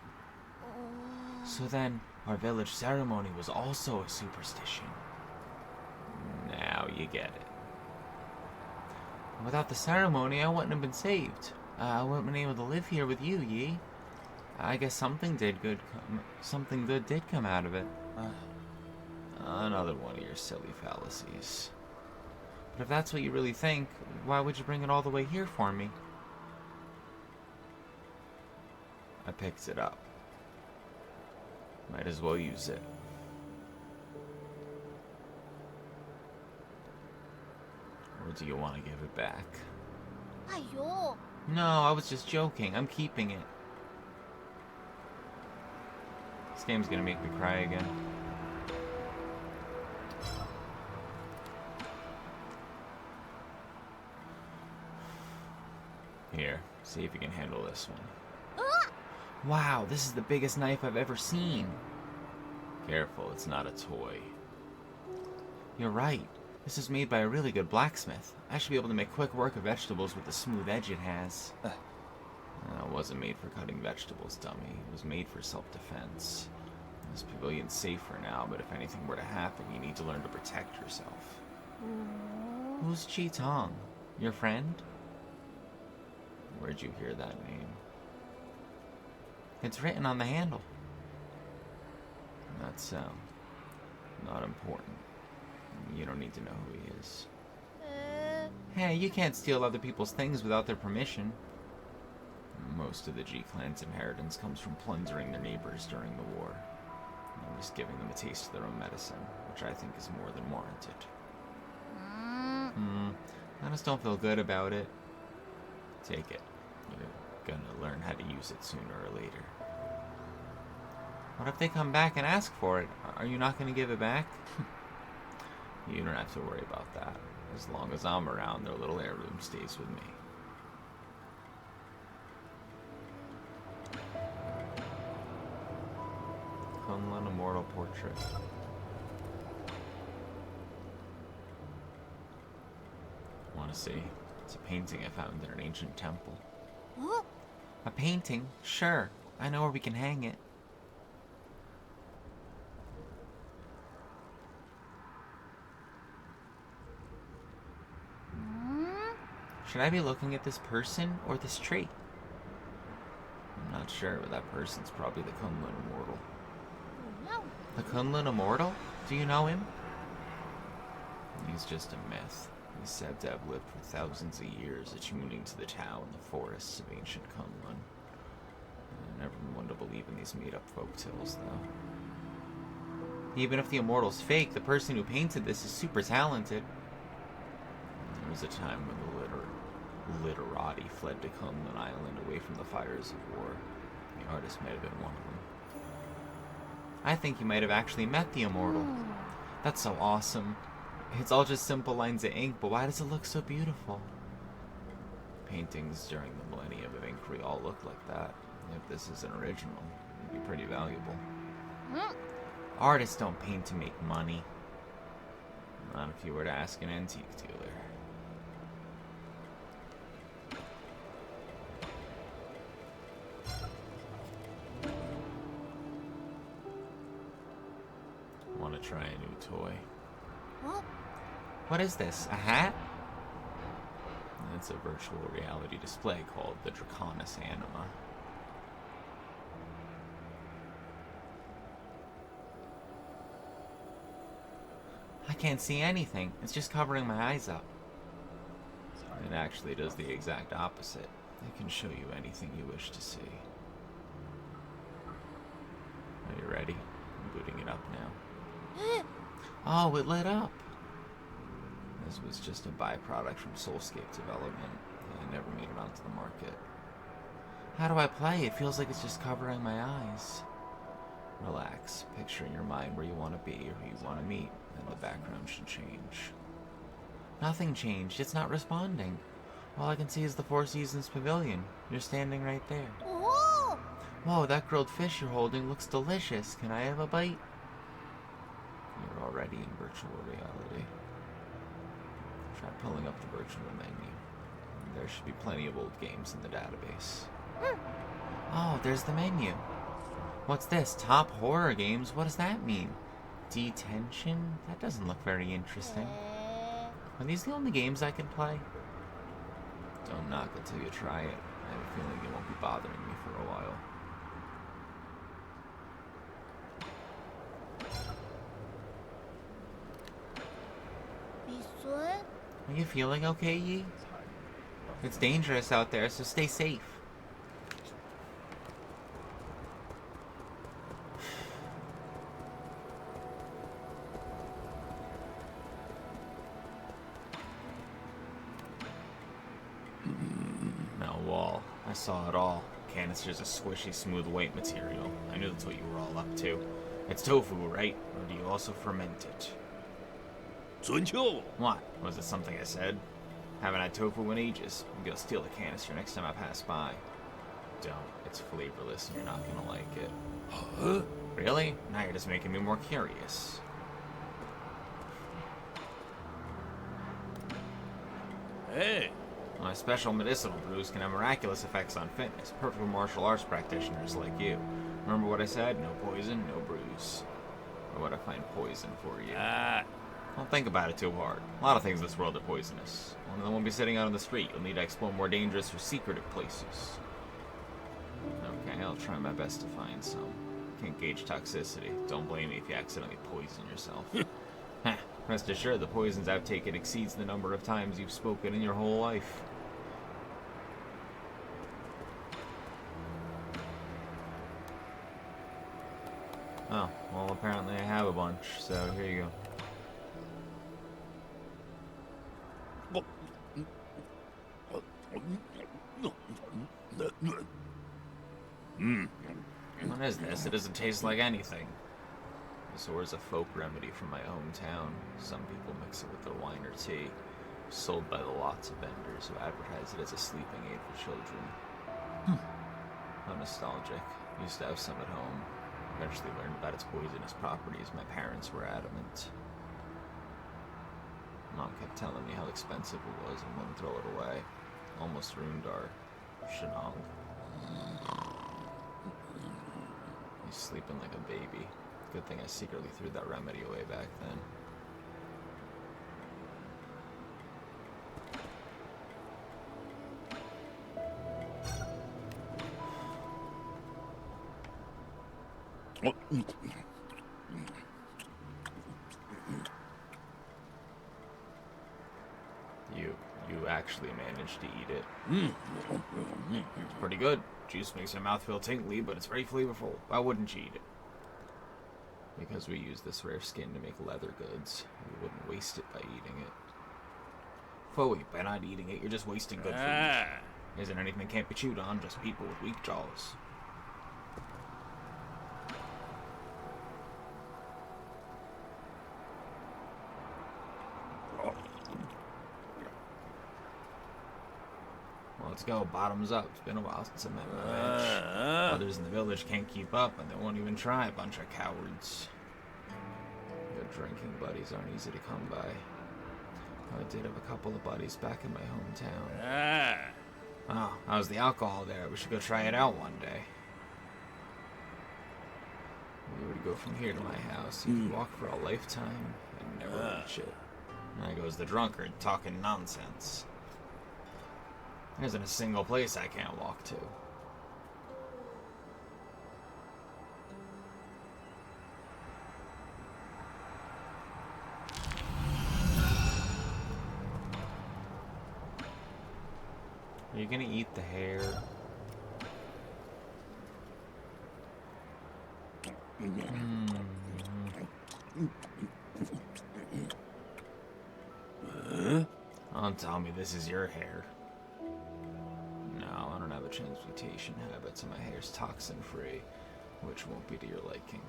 So then, our village ceremony was also a superstition. Now you get it. Without the ceremony, I wouldn't have been saved. I wouldn't have been able to live here with you, Yi. I guess something good did come out of it. Another one of your silly fallacies. But if that's what you really think, why would you bring it all the way here for me? I picked it up. Might as well use it. Or do you want to give it back? 아요. No, I was just joking. I'm keeping it. This game's gonna make me cry again. Here, see if you can handle this one. Wow, this is the biggest knife I've ever seen. Careful, it's not a toy. You're right. This is made by a really good blacksmith. I should be able to make quick work of vegetables with the smooth edge it has. It wasn't made for cutting vegetables, dummy. It was made for self-defense. This pavilion's safer now, but if anything were to happen, you need to learn to protect yourself. Who's Chi Tong? Your friend? Where'd you hear that name? It's written on the handle. That's, not important. You don't need to know who he is. Hey, you can't steal other people's things without their permission. Most of the G Clan's inheritance comes from plundering their neighbors during the war. And just giving them a taste of their own medicine, which I think is more than warranted. I just don't feel good about it. Take it. You're gonna learn how to use it sooner or later. What if they come back and ask for it? Are you not gonna give it back? You don't have to worry about that. As long as I'm around, their little heirloom stays with me. Kunlun Immortal Portrait. Want to see? It's a painting I found in an ancient temple. A painting? Sure. I know where we can hang it. Should I be looking at this person or this tree? I'm not sure, but that person's probably the Kunlun Immortal. The Kunlun Immortal? Do you know him? He's just a myth. He's said to have lived for thousands of years, attuning to the Tao and the forests of ancient Kunlun. I never been one to believe in these made-up folktales, though. Even if the Immortal's fake, the person who painted this is super talented. There was a time when the literati fled to Kunlun Island away from the fires of war. The artist might have been one of them. I think you might have actually met the Immortal. That's so awesome. It's all just simple lines of ink, but why does it look so beautiful? Paintings during the millennium of inquiry all look like that. If this is an original, it'd be pretty valuable. Artists don't paint to make money. Not if you were to ask an antique dealer. Want to try a new toy? What is this? A hat? It's a virtual reality display called the Draconis Anima. I can't see anything. It's just covering my eyes up. It actually does the exact opposite. It can show you anything you wish to see. Are you ready? I'm booting it up now. Oh, it lit up. This was just a byproduct from Soulscape development. It never made it onto the market. How do I play? It feels like it's just covering my eyes. Relax. Picture in your mind where you want to be or who you want to meet, and the background should change. Nothing changed. It's not responding. All I can see is the Four Seasons Pavilion. You're standing right there. Whoa, that grilled fish you're holding looks delicious. Can I have a bite? You're already in virtual reality. Try pulling up the virtual menu. There should be plenty of old games in the database. Oh, there's the menu. What's this? Top horror games? What does that mean? Detention? That doesn't look very interesting. Are these the only games I can play? Don't knock it till you try it. I have a feeling it won't be bothering me for a while. Are you feeling okay, Yi? It's dangerous out there, so stay safe. well. I saw it all. Canister's a squishy, smooth white material. I knew that's what you were all up to. It's tofu, right? Or do you also ferment it? 准秋， What? Was it something I said? Haven't had tofu in ages. Maybe I'll steal the canister next time I pass by. Don't. It's flavorless and you're not gonna like it. Huh? Really? Now you're just making me more curious. Hey, My special medicinal brews can have miraculous effects on fitness, perfect for martial arts practitioners like you. Remember what I said? No poison, no brews. Or would I find poison for you? Don't think about it too hard. A lot of things in this world are poisonous. One of them won't be sitting out on the street. You'll need to explore more dangerous or secretive places. Okay, I'll try my best to find some. Can't gauge toxicity. Don't blame me if you accidentally poison yourself. Heh, rest assured the poisons I've taken exceeds the number of times you've spoken in your whole life. Oh, well apparently I have a bunch, so here you go. What is this? It doesn't taste like anything. This is a folk remedy from my hometown. Some people mix it with their wine or tea. Sold by the lots of vendors who advertise it as a sleeping aid for children. How nostalgic. Used to have some at home. Eventually learned about its poisonous properties. My parents were adamant. Mom kept telling me how expensive it was and wouldn't throw it away. Almost ruined our shenong. He's sleeping like a baby. Good thing I secretly threw that remedy away back then. You actually managed to eat it. It's pretty good. Juice makes your mouth feel tingly, but it's very flavorful. Why wouldn't you eat it? Because we use this rare skin to make leather goods. We wouldn't waste it by eating it. Phooey, by not eating it, you're just wasting good food. Isn't anything that can't be chewed on, just people with weak jaws. Well, let's go. Bottoms up. It's been a while since I met my match. Others in the village can't keep up, and they won't even try. A bunch of cowards. Your drinking buddies aren't easy to come by. I did have a couple of buddies back in my hometown. Oh, how's the alcohol there? We should go try it out one day. We were to go from here to my house. You could walk for a lifetime and never reach it. There goes the drunkard talking nonsense. There isn't a single place I can't walk to. Are you gonna eat the hair? Don't tell me this is your hair. No, I don't have a transmutation habit, so my hair's toxin-free, which won't be to your liking.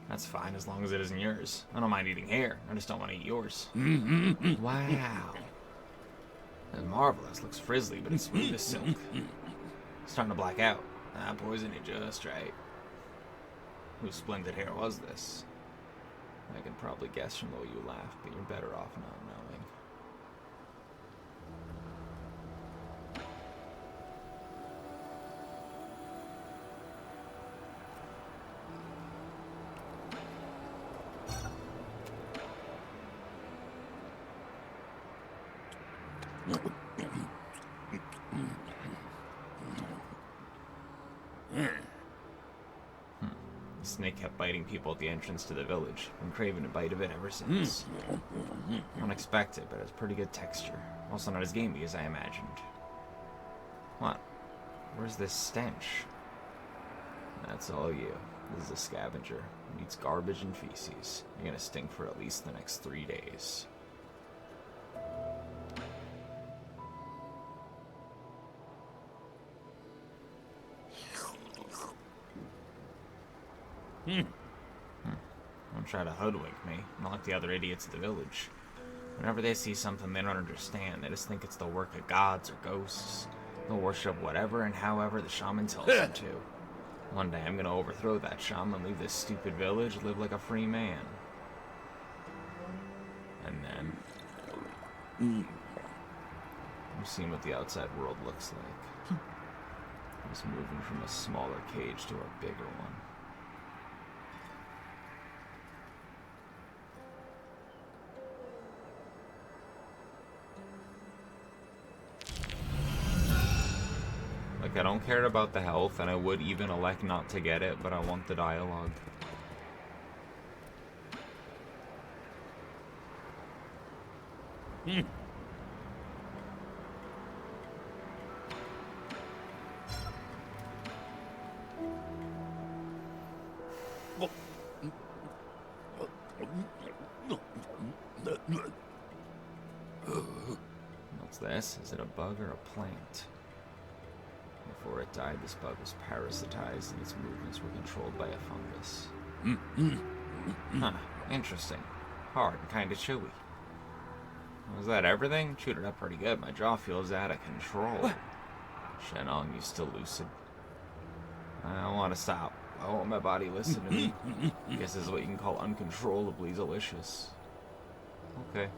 That's fine as long as it isn't yours. I don't mind eating hair. I just don't want to eat yours. Wow. That's marvelous. Looks frizzly, but it's smooth as silk. It's starting to black out. I poisoned it just right. Whose splendid hair was this? I can probably guess from the way you laugh, but you're better off not knowing. The snake kept biting people at the entrance to the village. Been craving a bite of it ever since. Unexpected, but it has pretty good texture. Also not as gamey as I imagined. What? Where's this stench? That's all you. This is a scavenger. It eats garbage and feces. You're gonna stink for at least the next 3 days. Don't try to hoodwink me, not like the other idiots of the village. Whenever they see something they don't understand, they just think it's the work of gods or ghosts. They'll worship whatever and however the shaman tells them to. One day I'm gonna overthrow that shaman, leave this stupid village, live like a free man. And then... I've seen what the outside world looks like. I was moving from a smaller cage to a bigger one. Like, I don't care about the health, and I would even elect not to get it, but I want the dialogue. What's this? Is it a bug or a plant? Before it died, this bug was parasitized and its movements were controlled by a fungus. Huh, interesting. Hard and kinda chewy. Was that everything? Chewed it up pretty good. My jaw feels out of control. Shenong, you still lucid? I don't want to stop. I want my body listen to me. Guess this is what you can call uncontrollably delicious. Okay.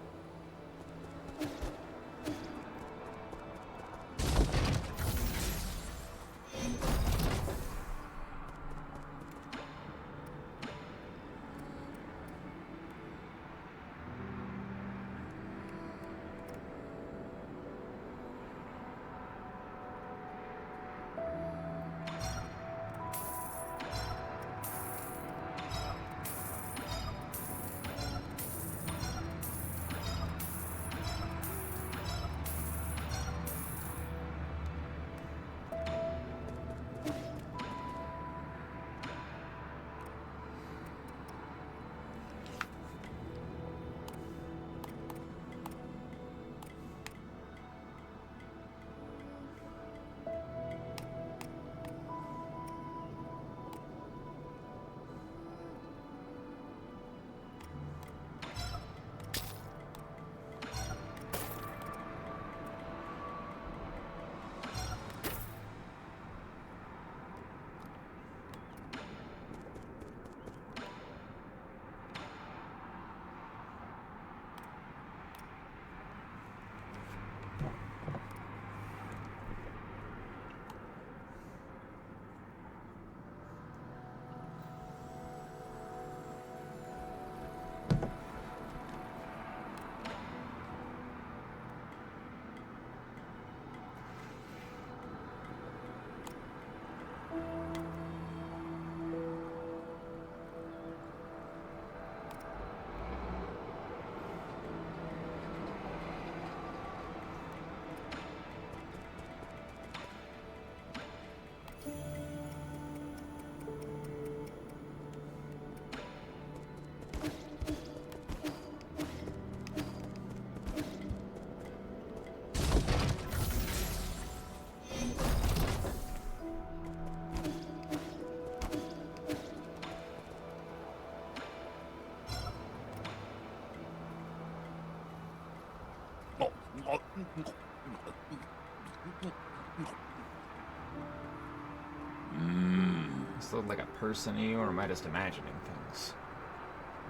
This look like a person to you, or am I just imagining things?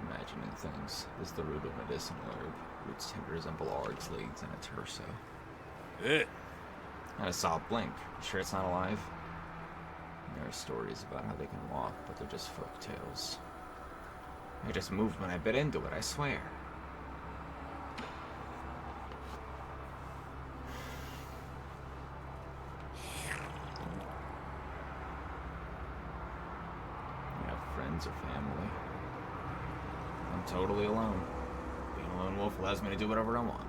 Imagining things. This is the root of medicinal herb. Roots tend to resemble Arg's legs and a torso. I just saw it blink. You sure it's not alive? There are stories about how they can walk, but they're just folk tales. I just moved when I bit into it, I swear. Or family. I'm totally alone. Being a lone wolf allows me to do whatever I want.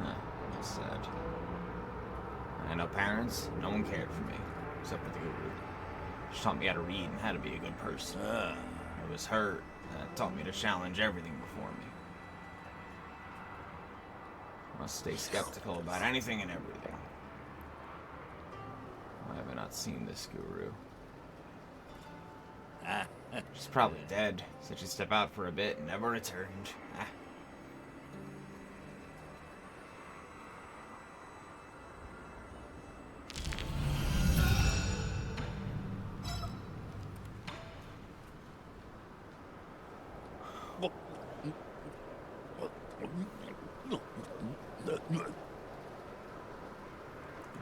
That's sad. I had no parents. No one cared for me, except for the guru. She taught me how to read and how to be a good person. It was her that taught me to challenge everything before me. I must stay skeptical about anything and everything. Why have I not seen this guru? She's probably dead. Said she'd step out for a bit and never returned. Ah.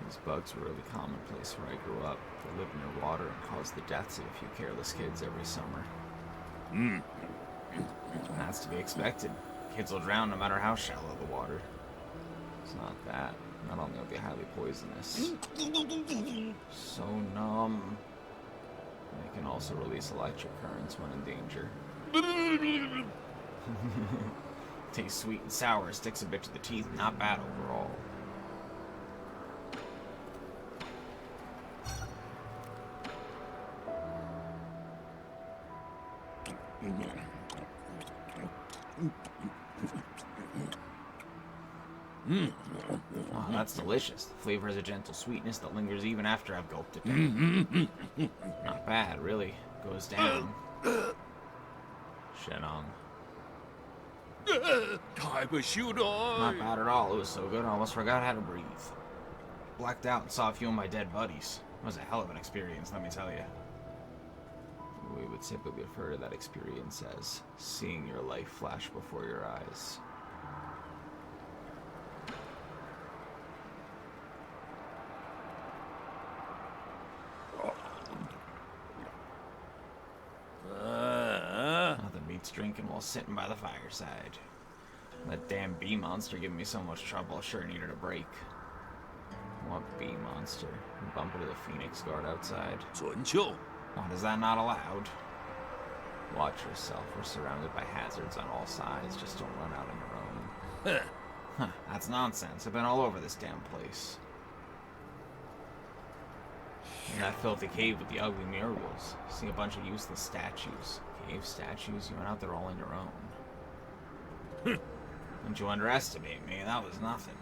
These bugs were really commonplace where I grew up. They lived near water and caused the deaths of a few careless kids every summer. That's to be expected. Kids will drown no matter how shallow the water. It's not that. Not only are they highly poisonous, so numb, they can also release electric currents when in danger. Tastes sweet and sour, sticks a bit to the teeth, not bad overall. Oh, that's delicious. The flavor has a gentle sweetness that lingers even after I've gulped it down. Not bad, really. Goes down. Shenong. Not bad at all. It was so good I almost forgot how to breathe. Blacked out and saw a few of my dead buddies. It was a hell of an experience, let me tell you. We would typically refer to that experience as seeing your life flash before your eyes. Nothing beats drinking while sitting by the fireside. That damn bee monster giving me so much trouble, I sure needed a break. What bee monster? Bump into the Phoenix Guard outside. 准秋. What, is that not allowed? Watch yourself. We're surrounded by hazards on all sides. Just don't run out on your own. Huh, that's nonsense. I've been all over this damn place. In that filthy cave with the ugly murals. See a bunch of useless statues. Cave statues? You went out there all on your own. Don't you underestimate me. That was nothing.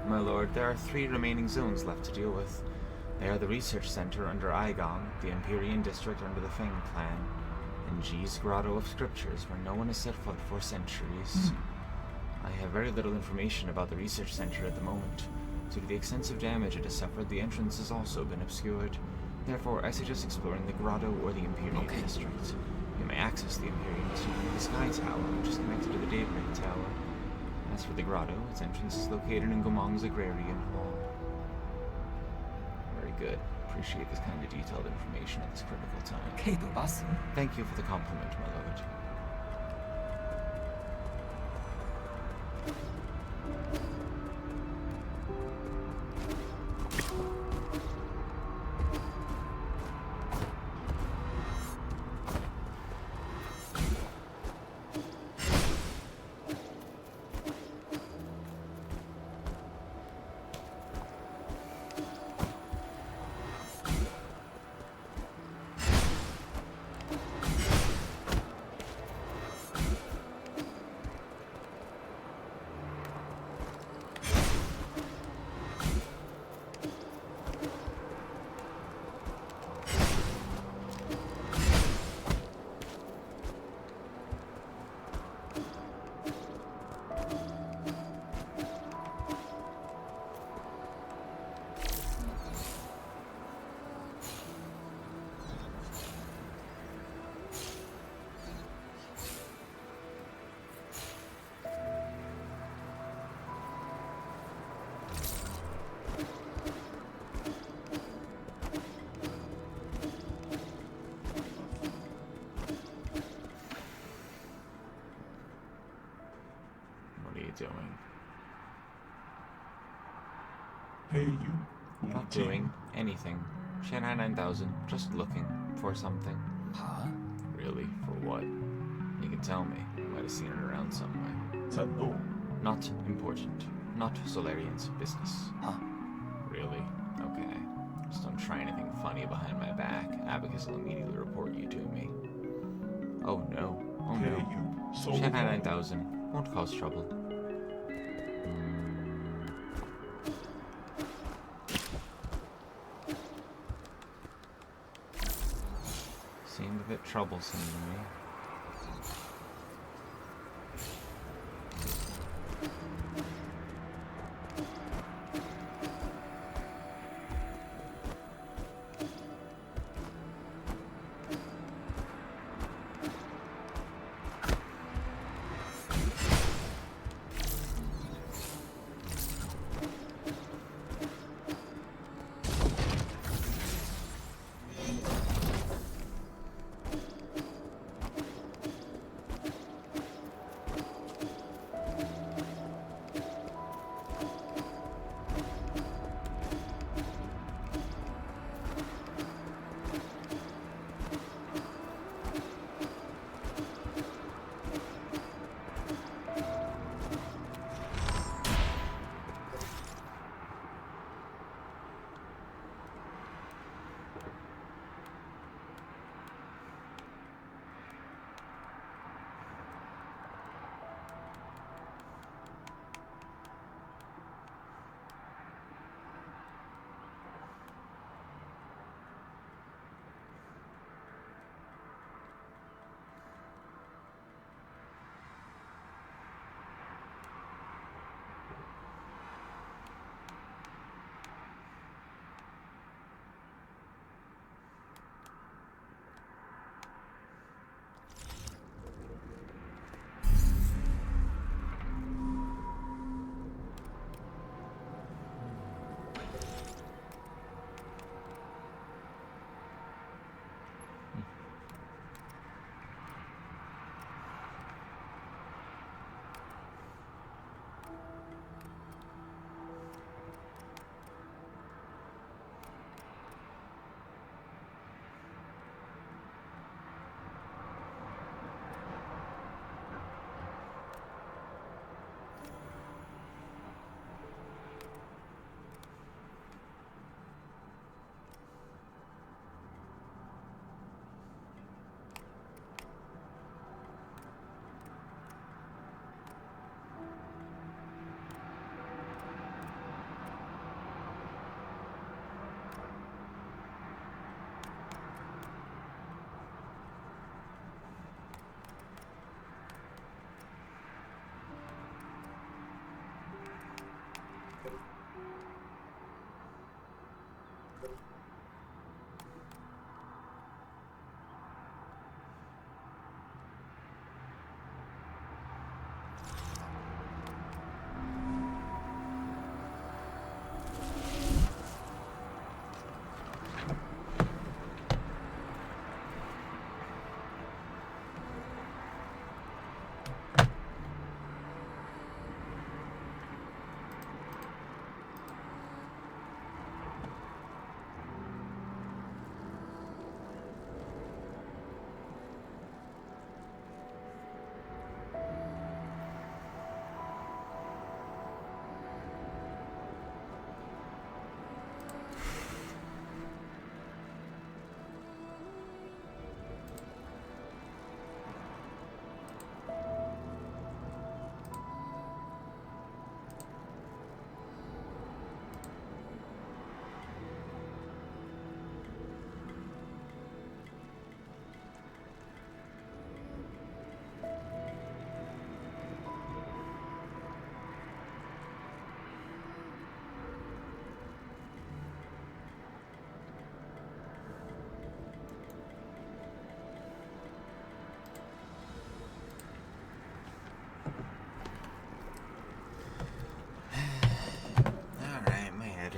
My lord, there are 3 remaining zones left to deal with. They are the Research Center under Aigon, the Empyrean District under the Fang Clan, and G's Grotto of Scriptures, where no one has set foot for centuries. I have very little information about the Research Center at the moment. Due to the extensive damage it has suffered, the entrance has also been obscured. Therefore, I suggest exploring the Grotto or the Empyrean District. You may access the Empyrean District from the Sky Tower, which is connected to the Daybreak Tower. As for the Grotto, its entrance is located in Gomong's Agrarian Hall. Very good. Appreciate this kind of detailed information at this critical time. Thank you for the compliment, my lord. Doing? Pei Yu will Not team. doing anything. Shanghai 9000, just looking for something. Huh? Really? For what? You can tell me. Might have seen it around somewhere. 잔노, Not important. Not Solarian's business. Huh? Really? Okay. Just don't try anything funny behind my back. Abacus will immediately report you to me. Oh no. Oh no. KU, Shanghai 소모, 9000. Won't cause trouble. Seemed a bit troublesome to me.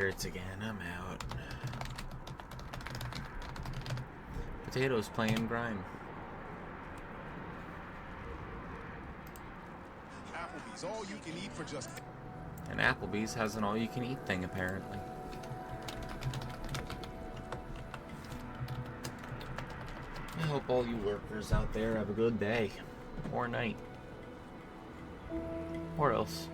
hurts again. I'm out. Potatoes playing grind. Applebee's all you can eat for just... And Applebee's has an all-you-can-eat thing, apparently. hope all you workers out there have a good day. Or night. Or else.